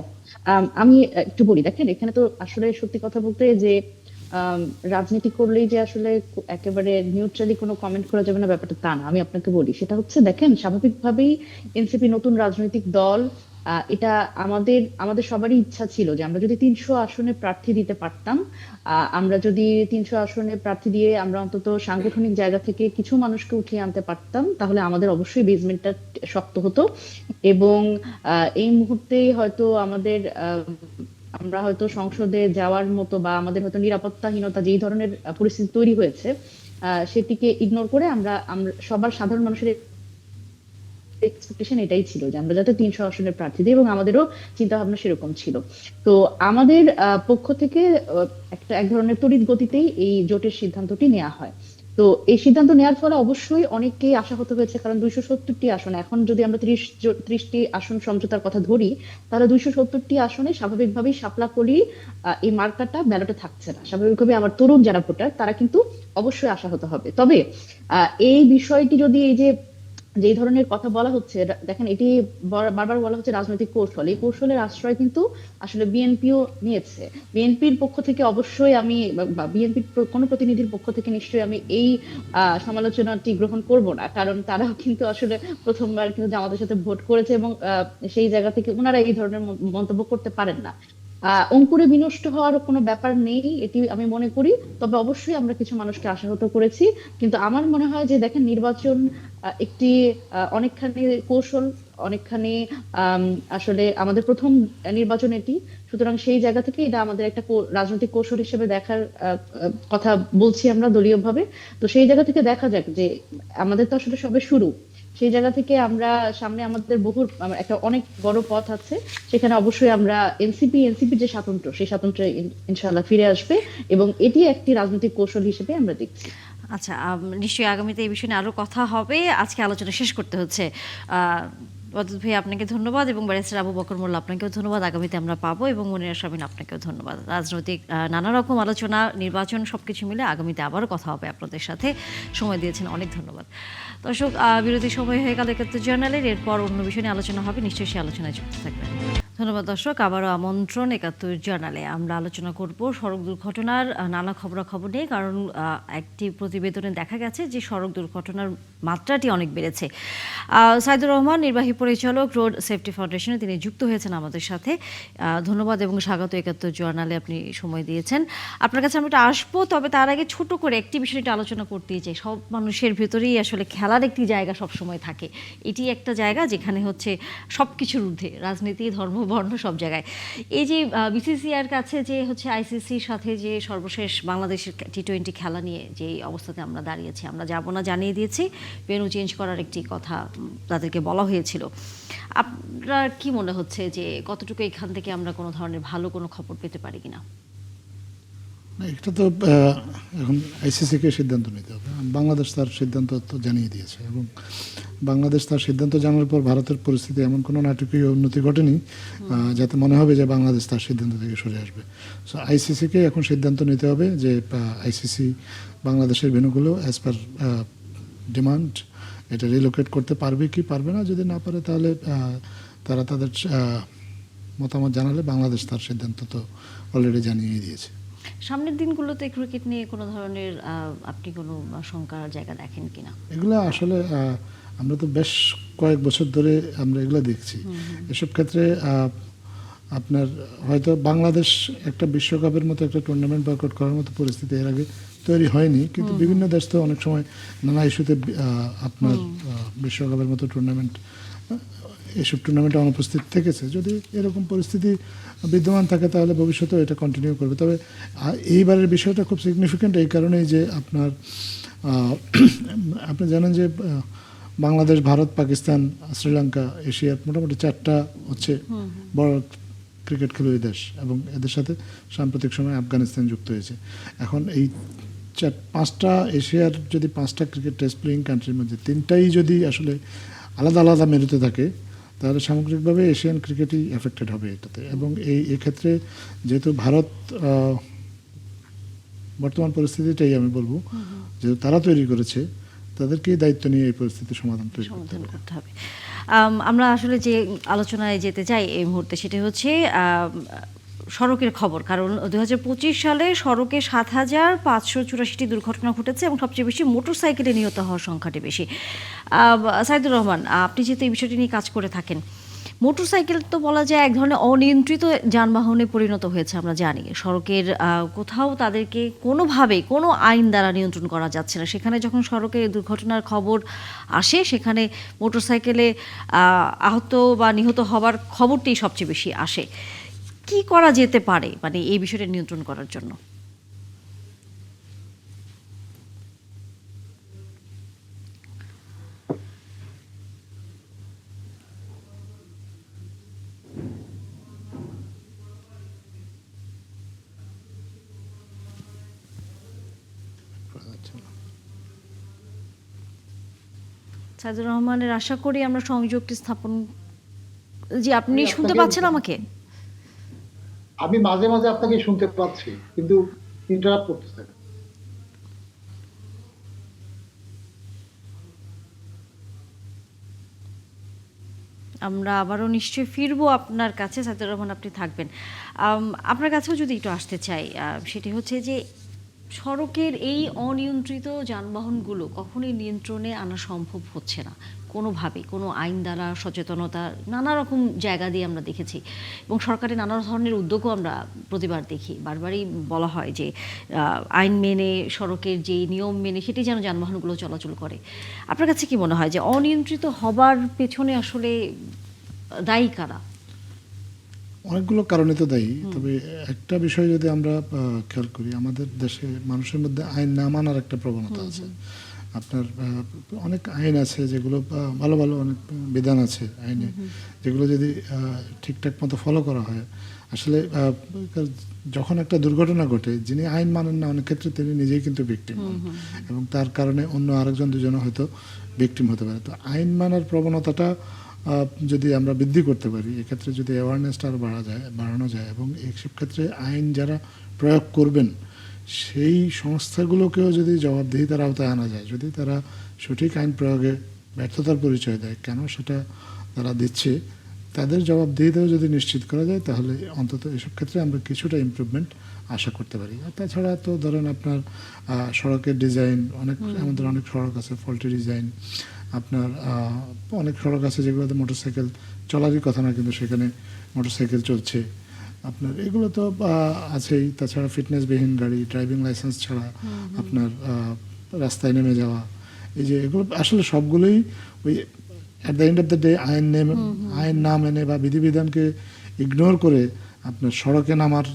আমি একটু বলি। দেখেন, এখানে তো আসলে সত্যি কথা বলতে যে রাজনীতি করলেই যে আসলে একেবারে নিউট্রালি কোনো কমেন্ট করা যাবে না, ব্যাপারটা তা না। আমি আপনাকে বলি, সেটা হচ্ছে দেখেন, স্বাভাবিকভাবেই এনসিপি নতুন রাজনৈতিক দল, এটা আমাদের সবারই ইচ্ছা ছিল যে আমরা যদি 300 আসনে প্রার্থী দিতে পারতাম, আমরা যদি 300 আসনে প্রার্থী দিয়ে আমরা অন্তত সাংগঠনিক জায়গা থেকে কিছু মানুষকে উঠিয়ে আনতে পারতাম, তাহলে আমাদের অবশ্যই বেসমেন্টটা শক্ত হতো। এবং এই মুহূর্তে হয়তো আমরা হয়তো সংসদে যাওয়ার মতো বা আমাদের হয়তো নিরাপত্তাহীনতা যেই ধরনের পরিস্থিতি তৈরি হয়েছে, সেটিকে ইগনোর করে আমরা সবার সাধারণ মানুষের এক্সপেকটেশন এটাই ছিল যে আমরা যাতে 300 আসনের প্রার্থী দিই, এবং আমাদেরও চিন্তা ভাবনা সেরকম ছিল। তো আমাদের পক্ষ থেকে এক ধরনের তড়িৎ গতিতেই এই জোটের সিদ্ধান্তটি নেওয়া হয়। তো এই সিদ্ধান্ত নেওয়ার ফলে অবশ্যই অনেককেই আশাহত হয়েছে, কারণ 270টি আসন, এখন যদি আমরা 30টি আসন সমঝোতার কথা ধরি, তাহলে 270টি আসনে স্বাভাবিকভাবেই শাপলা-কলি এই মার্কাটা ব্যালটে থাকছে না। স্বাভাবিকভাবে আমার তরুণ যারা ভোটার, তারা কিন্তু অবশ্যই আশাহত হবে। তবে এই বিষয়টি যদি যে ধরনের কথা বলা হচ্ছে, দেখেন, এটি বারবার বলা হচ্ছে রাজনৈতিক কৌশল। এই কৌশলের আশ্রয় কিন্তু আসলে বিএনপিও নিয়েছে। বিএনপির পক্ষ থেকে অবশ্যই আমি, বা বিএনপির কোনো প্রতিনিধির পক্ষ থেকে নিশ্চয়ই আমি এই সমালোচনাটি গ্রহণ করব না, কারণ তারাও কিন্তু আসলে প্রথমবার কিন্তু জামাতের সাথে ভোট করেছে, এবং সেই জায়গা থেকে ওনারা এই ধরনের মন্তব্য করতে পারেন না। অঙ্কুরে বিনষ্ট হওয়ার কোনো ব্যাপার নেই, এটি আমি মনে করি। তবে অবশ্যই আমরা কিছু মানুষকে আশাহত করেছি, কিন্তু আমার মনে হয় যে দেখেন, নির্বাচন একটি অনেকখানি কৌশল, অনেকখানি আসলে আমাদের প্রথম নির্বাচন এটি। সুতরাং সেই জায়গা থেকে এটা আমাদের একটা রাজনৈতিক কৌশল হিসেবে দেখার কথা বলছি আমরা দলীয়ভাবে। তো সেই জায়গা থেকে দেখা যাক, যে আমাদের তো আসলে সবে শুরু। সেই জায়গা থেকে আমরা সামনে আমাদের একটা অনেক বড় পথ আছে, সেখানে অবশ্যই আমরা এনসিপির যে স্বাতন্ত্র্য, সেই স্বাতন্ত্র্য ইনশাআল্লাহ ফিরে আসবে, এবং এটি একটি রাজনৈতিক কৌশল হিসেবে আমরা দেখছি। আচ্ছা, নিশ্চয়ই আগামীতে এই বিষয়ে আরো কথা হবে। আজকে আলোচনা শেষ করতে হচ্ছে। ওয়াদুদ ভাই, আপনাকে ধন্যবাদ, এবং ব্যারিস্টার আবু বকর মোল্লা, আপনাকেও ধন্যবাদ। আগামীতে আমরা পাবো, এবং মনিরা শারমিন, আপনাকেও ধন্যবাদ। রাজনৈতিক নানা রকম আলোচনা, নির্বাচন, সবকিছু মিলে আগামীতে আবারও কথা হবে আপনাদের সাথে। সময় দিয়েছেন, অনেক ধন্যবাদ। দর্শক, বিরতি সময় হয়ে গেল ৭১ জার্নালের। এরপর অন্য বিষয় নিয়ে আলোচনা হবে, নিশ্চয়ই সেই আলোচনায় যুক্ত থাকবেন। ধন্যবাদ দর্শক, আবারও আমন্ত্রণ ৭১ জার্নালে। আমরা আলোচনা করব সড়ক দুর্ঘটনার নানা খবরাখবর নিয়ে, কারণ একটি প্রতিবেদনে দেখা গেছে যে সড়ক দুর্ঘটনার মাত্রাটি অনেক বেড়েছে। সাইদুর রহমান, নির্বাহী পরিচালক, রোড সেফটি ফাউন্ডেশনে, তিনি যুক্ত হয়েছেন আমাদের সাথে। ধন্যবাদ এবং স্বাগত ৭১ জার্নালে, আপনি সময় দিয়েছেন। আপনার কাছে আমরা আসবো, তবে তার আগে ছোট করে একটি বিষয় আলোচনা করতেই চাই। সব মানুষের ভেতরেই আসলে খেলার একটি জায়গা সবসময় থাকে। এটি একটা জায়গা যেখানে হচ্ছে সব কিছুর ঊর্ধ্বে, রাজনীতি, ধর্ম, বর্ণ, সব জায়গায়। এই যে বিসিসিআইয়ের কাছে যে হচ্ছে আইসিসির সাথে যে সর্বশেষ বাংলাদেশের টি-20 খেলা নিয়ে যে অবস্থাতে আমরা দাঁড়িয়েছি, আমরা যাব না জানিয়ে দিয়েছি, ভেন্যু চেঞ্জ করার একটি কথা তাদেরকে বলা হয়েছিল। আপনার কি মনে হচ্ছে যে কতটুকু এখান থেকে আমরা কোনো ধরনের ভালো কোনো খবর পেতে পারি কিনা? এটা তো এখন আইসিসিকে সিদ্ধান্ত নিতে হবে। বাংলাদেশ তার সিদ্ধান্ত তো জানিয়ে দিয়েছে, এবং বাংলাদেশ তার সিদ্ধান্ত জানার পর ভারতের পরিস্থিতি এমন কোনো নাটকীয় উন্নতি ঘটেনি যাতে মনে হবে যে বাংলাদেশ তার সিদ্ধান্ত থেকে সরে আসবে। সো আইসিসিকে এখন সিদ্ধান্ত নিতে হবে যে আইসিসি বাংলাদেশের ভেন্যুগুলো অ্যাজ পার ডিমান্ড, এটা রিলোকেট করতে পারবে কি পারবে না, যদি না পারে তাহলে তারা তাদের মতামত জানালে বাংলাদেশ তার সিদ্ধান্ত তো অলরেডি জানিয়ে দিয়েছে। সামনের দিনগুলোতে ক্রিকেট নিয়ে কোনো ধরনের আপনি কোনো শঙ্কার জায়গা দেখেন কিনা? এগুলো আসলে আমরা তো বেশ কয়েক বছর ধরে আমরা এগুলো দেখছি। এসব ক্ষেত্রে আপনার হয়তো বাংলাদেশ একটা বিশ্বকাপের মতো একটা টুর্নামেন্ট বয়কট করার মতো পরিস্থিতি এর আগে তৈরি হয়নি, কিন্তু বিভিন্ন দেশ তো অনেক সময় নানা ইস্যুতে আপনার বিশ্বকাপের মতো টুর্নামেন্ট, এসব টুর্নামেন্টে অনুপস্থিত থেকেছে। যদি এরকম পরিস্থিতি বিদ্যমান থাকে তাহলে ভবিষ্যতেও এটা কন্টিনিউ করবে। তবে এইবারের বিষয়টা খুব সিগনিফিক্যান্ট এই কারণেই যে আপনার আপনি জানেন যে বাংলাদেশ, ভারত, পাকিস্তান, শ্রীলঙ্কা এশিয়ার মোটামুটি 4টা হচ্ছে বড় ক্রিকেট খেলুড়ি দেশ, এবং এদের সাথে সাম্প্রতিক সময়ে আফগানিস্তান যুক্ত হয়েছে। এখন এই 5টা এশিয়ার যদি 5টা ক্রিকেট টেস্ট প্লেয়িং কান্ট্রির মধ্যে 3টাই যদি আসলে আলাদা আলাদা মেরুতে থাকে তাহলে সামগ্রিকভাবে এশিয়ান ক্রিকেটই এফেক্টেড হবে এটাতে। এবং এক্ষেত্রে যেহেতু ভারত বর্তমান পরিস্থিতিটাই আমি বলবো যেহেতু তারা তৈরি করেছে, তাদেরকেই দায়িত্ব নিয়ে এই পরিস্থিতির সমাধান করতে হবে। আমরা আসলে যে আলোচনায় যেতে চাই এই মুহূর্তে সেটা হচ্ছে সড়কের খবর। কারণ 2025 সালে সড়কে 7,584টি দুর্ঘটনা ঘটেছে এবং সবচেয়ে বেশি মোটরসাইকেলে নিহত হওয়ার সংখ্যাটি বেশি। সাইদুর রহমান, আপনি যেহেতু এই বিষয়টি নিয়ে কাজ করে থাকেন, মোটরসাইকেল তো বলা যায় এক ধরনের অনিয়ন্ত্রিত যানবাহনে পরিণত হয়েছে। আমরা জানি সড়কের কোথাও তাদেরকে কোনোভাবে কোনো আইন দ্বারা নিয়ন্ত্রণ করা যাচ্ছে না। সেখানে যখন সড়কে দুর্ঘটনার খবর আসে সেখানে মোটরসাইকেলে আহত বা নিহত হওয়ার খবরটি সবচেয়ে বেশি আসে। কি করা যেতে পারে মানে এই বিষয়টা নিয়ন্ত্রণ করার জন্য? সাইদুর রহমানের আশা করি আমরা সংযোগটি স্থাপন। জি, আপনি শুনতে পাচ্ছেন আমাকে? আমি মাঝে মাঝে আপনাকে শুনতে পাচ্ছি, কিন্তু ইন্টারাপ্ট করতেছে। আমরা আবারও নিশ্চয়ই ফিরবো আপনার কাছে। সাইদুর রহমান, আপনি থাকবেন। আপনার কাছেও যদি একটু আসতে চাই, সেটি হচ্ছে যে সড়কের এই অনিয়ন্ত্রিত যানবাহনগুলো কখনোই নিয়ন্ত্রণে আনা সম্ভব হচ্ছে না কোনোভাবে, কোনো আইন দ্বারা, সচেতনতা, নানা রকম জায়গা দিয়ে আমরা দেখেছি এবং সরকারের নানা ধরনের উদ্যোগও আমরা প্রতিবার দেখি। বারবারই বলা হয় যে আইন মেনে, সড়কের যে নিয়ম মেনে সেটি যেন যানবাহনগুলো চলাচল করে। আপনার কাছে কি মনে হয় যে অনিয়ন্ত্রিত হবার পেছনে আসলে দায়ী কারা? অনেকগুলো কারণে তো দায়ী। তবে একটা বিষয় যদি আমরা খেয়াল করি, আমাদের দেশে মানুষের মধ্যে আইন না মানার একটা প্রবণতা আছে। আপনার অনেক আইন আছে যেগুলো ভালো ভালো অনেক বিধান আছে আইনে, যেগুলো যদি ঠিকঠাক মতো ফলো করা হয়, আসলে যখন একটা দুর্ঘটনা ঘটে যিনি আইন মানেন না অনেক ক্ষেত্রে তিনি নিজেই কিন্তু ভিকটিম হন, এবং তার কারণে অন্য আরেকজন দুজনে হয়তো ভিকটিম হতে পারে। তো আইন মানার প্রবণতাটা যদি আমরা বৃদ্ধি করতে পারি, এক্ষেত্রে যদি অ্যাওয়ারনেসটা আরও বাড়ানো যায় এবং এইসব ক্ষেত্রে আইন যারা প্রয়োগ করবেন সেই সংস্থাগুলোকেও যদি জবাবদিহিতার আওতায় আনা যায়, যদি তারা সঠিক আইন প্রয়োগে ব্যর্থতার পরিচয় দেয়, কেন সেটা তারা দিচ্ছে, তাদের জবাবদিহিতাও যদি নিশ্চিত করা যায়, তাহলে অন্তত এসব ক্ষেত্রে আমরা কিছুটা ইমপ্রুভমেন্ট আশা করতে পারি। আর তাছাড়া তো ধরেন আপনার সড়কের ডিজাইন, আমাদের অনেক সড়ক আছে ফল্টি ডিজাইন, আপনার অনেক সড়ক আছে যেগুলোতে মোটরসাইকেল চলারই কথা না, কিন্তু সেখানে মোটরসাইকেল চলছে। আপনার এগুলো তো আছেই। তাছাড়া ফিটনেসবিহীন গাড়ি, ড্রাইভিং লাইসেন্স ছাড়া আপনার রাস্তায় নেমে যাওয়া, এই যে এগুলো আসলে সবগুলোই ওই at the end of the day আইন না মেনে বা বিধিবিধানকে ইগনোর করে আপনার সড়কে নামার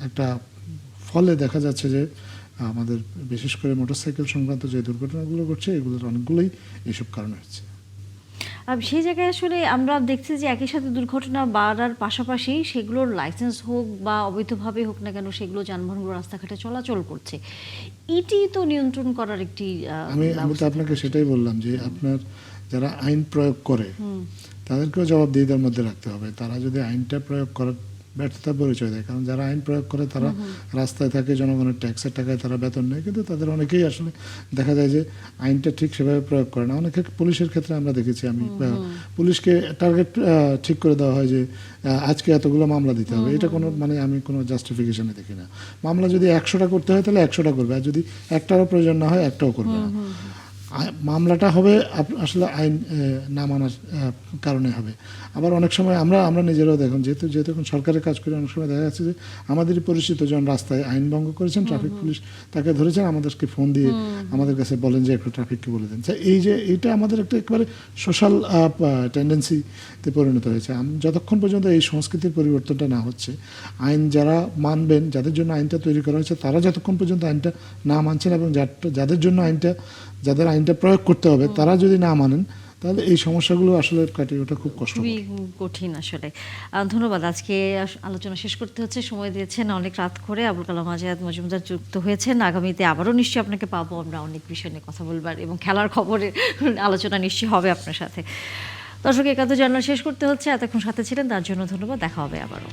একটা ফলে দেখা যাচ্ছে যে আমাদের বিশেষ করে মোটরসাইকেল সংক্রান্ত যে দুর্ঘটনাগুলো ঘটছে এগুলোর অনেকগুলোই এইসব কারণে হচ্ছে। সেই জায়গায় আসলে আমরা দেখছি যে একই সাথে দুর্ঘটনা বাড়ার পাশাপাশি সেগুলোর লাইসেন্স হোক বা অবৈধভাবে হোক না কেন, সেগুলো যানবাহনগুলো রাস্তাঘাটে চলাচল করছে। এটি তো নিয়ন্ত্রণ করার একটি আমি তো আপনাকে সেটাই বললাম যে আপনার যারা আইন প্রয়োগ করে তাদেরকেও জবাবদিহিতার মধ্যে রাখতে হবে। তারা যদি আইনটা প্রয়োগ করার ব্যর্থতার পরিচয় দেয়। কারণ যারা আইন প্রয়োগ করে তারা রাস্তায় থাকে, জনগণের ট্যাক্সের টাকায় তারা বেতন নেয়, কিন্তু তাদের অনেকেই আসলে দেখা যায় যে আইনটা ঠিক সেভাবে প্রয়োগ করে না। অনেকে পুলিশের ক্ষেত্রে আমরা দেখেছি, আমি পুলিশকে টার্গেট ঠিক করে দেওয়া হয় যে আজকে এতগুলো মামলা দিতে হবে। এটা কোনো মানে আমি কোনো জাস্টিফিকেশনে দেখি না। মামলা যদি 100টা করতে হয় তাহলে 100টা করবে, আর যদি একটারও প্রয়োজন না হয় একটাও করবে না। মামলাটা হবে আসলে আইন না মানার কারণে হবে। আবার অনেক সময় আমরা নিজেরাও দেখুন, যেহেতু এখন সরকারের কাজ করি, অনেক সময় দেখা যাচ্ছে যে আমাদেরই পরিচিত জন রাস্তায় আইন ভঙ্গ করেছেন, ট্রাফিক পুলিশ তাকে ধরেছেন, আমাদেরকে ফোন দিয়ে আমাদের কাছে বলেন যে একটু ট্রাফিককে বলে দেন। এই যে এইটা আমাদের একটা একেবারে সোশ্যাল টেন্ডেন্সিতে পরিণত হয়েছে। যতক্ষণ পর্যন্ত এই সংস্কৃতির পরিবর্তনটা না হচ্ছে, আইন যারা মানবেন, যাদের জন্য আইনটা তৈরি করা হয়েছে, তারা যতক্ষণ পর্যন্ত আইনটা না মানছেন এবং যাদের আইনটা প্রয়োগ করতে হবে তারা যদি না মানেন, তাহলে এই সমস্যাগুলো আসলে কাটিয়ে ওঠা খুব কষ্ট। খুবই কঠিন আসলে। ধন্যবাদ। আজকে আলোচনা শেষ করতে হচ্ছে, সময় দিয়েছেন অনেক রাত করে। আবুল কালাম আজাদ মজুমদার যুক্ত হয়েছেন। আগামীতে আবারও নিশ্চয়ই আপনাকে পাবো, আমরা অনেক বিষয় নিয়ে কথা বলবার এবং খেলার খবরের আলোচনা নিশ্চয়ই হবে আপনার সাথে। দর্শক, একান্ত জার্নাল শেষ করতে হচ্ছে। এতক্ষণ সাথে ছিলেন তার জন্য ধন্যবাদ। দেখা হবে আবারও।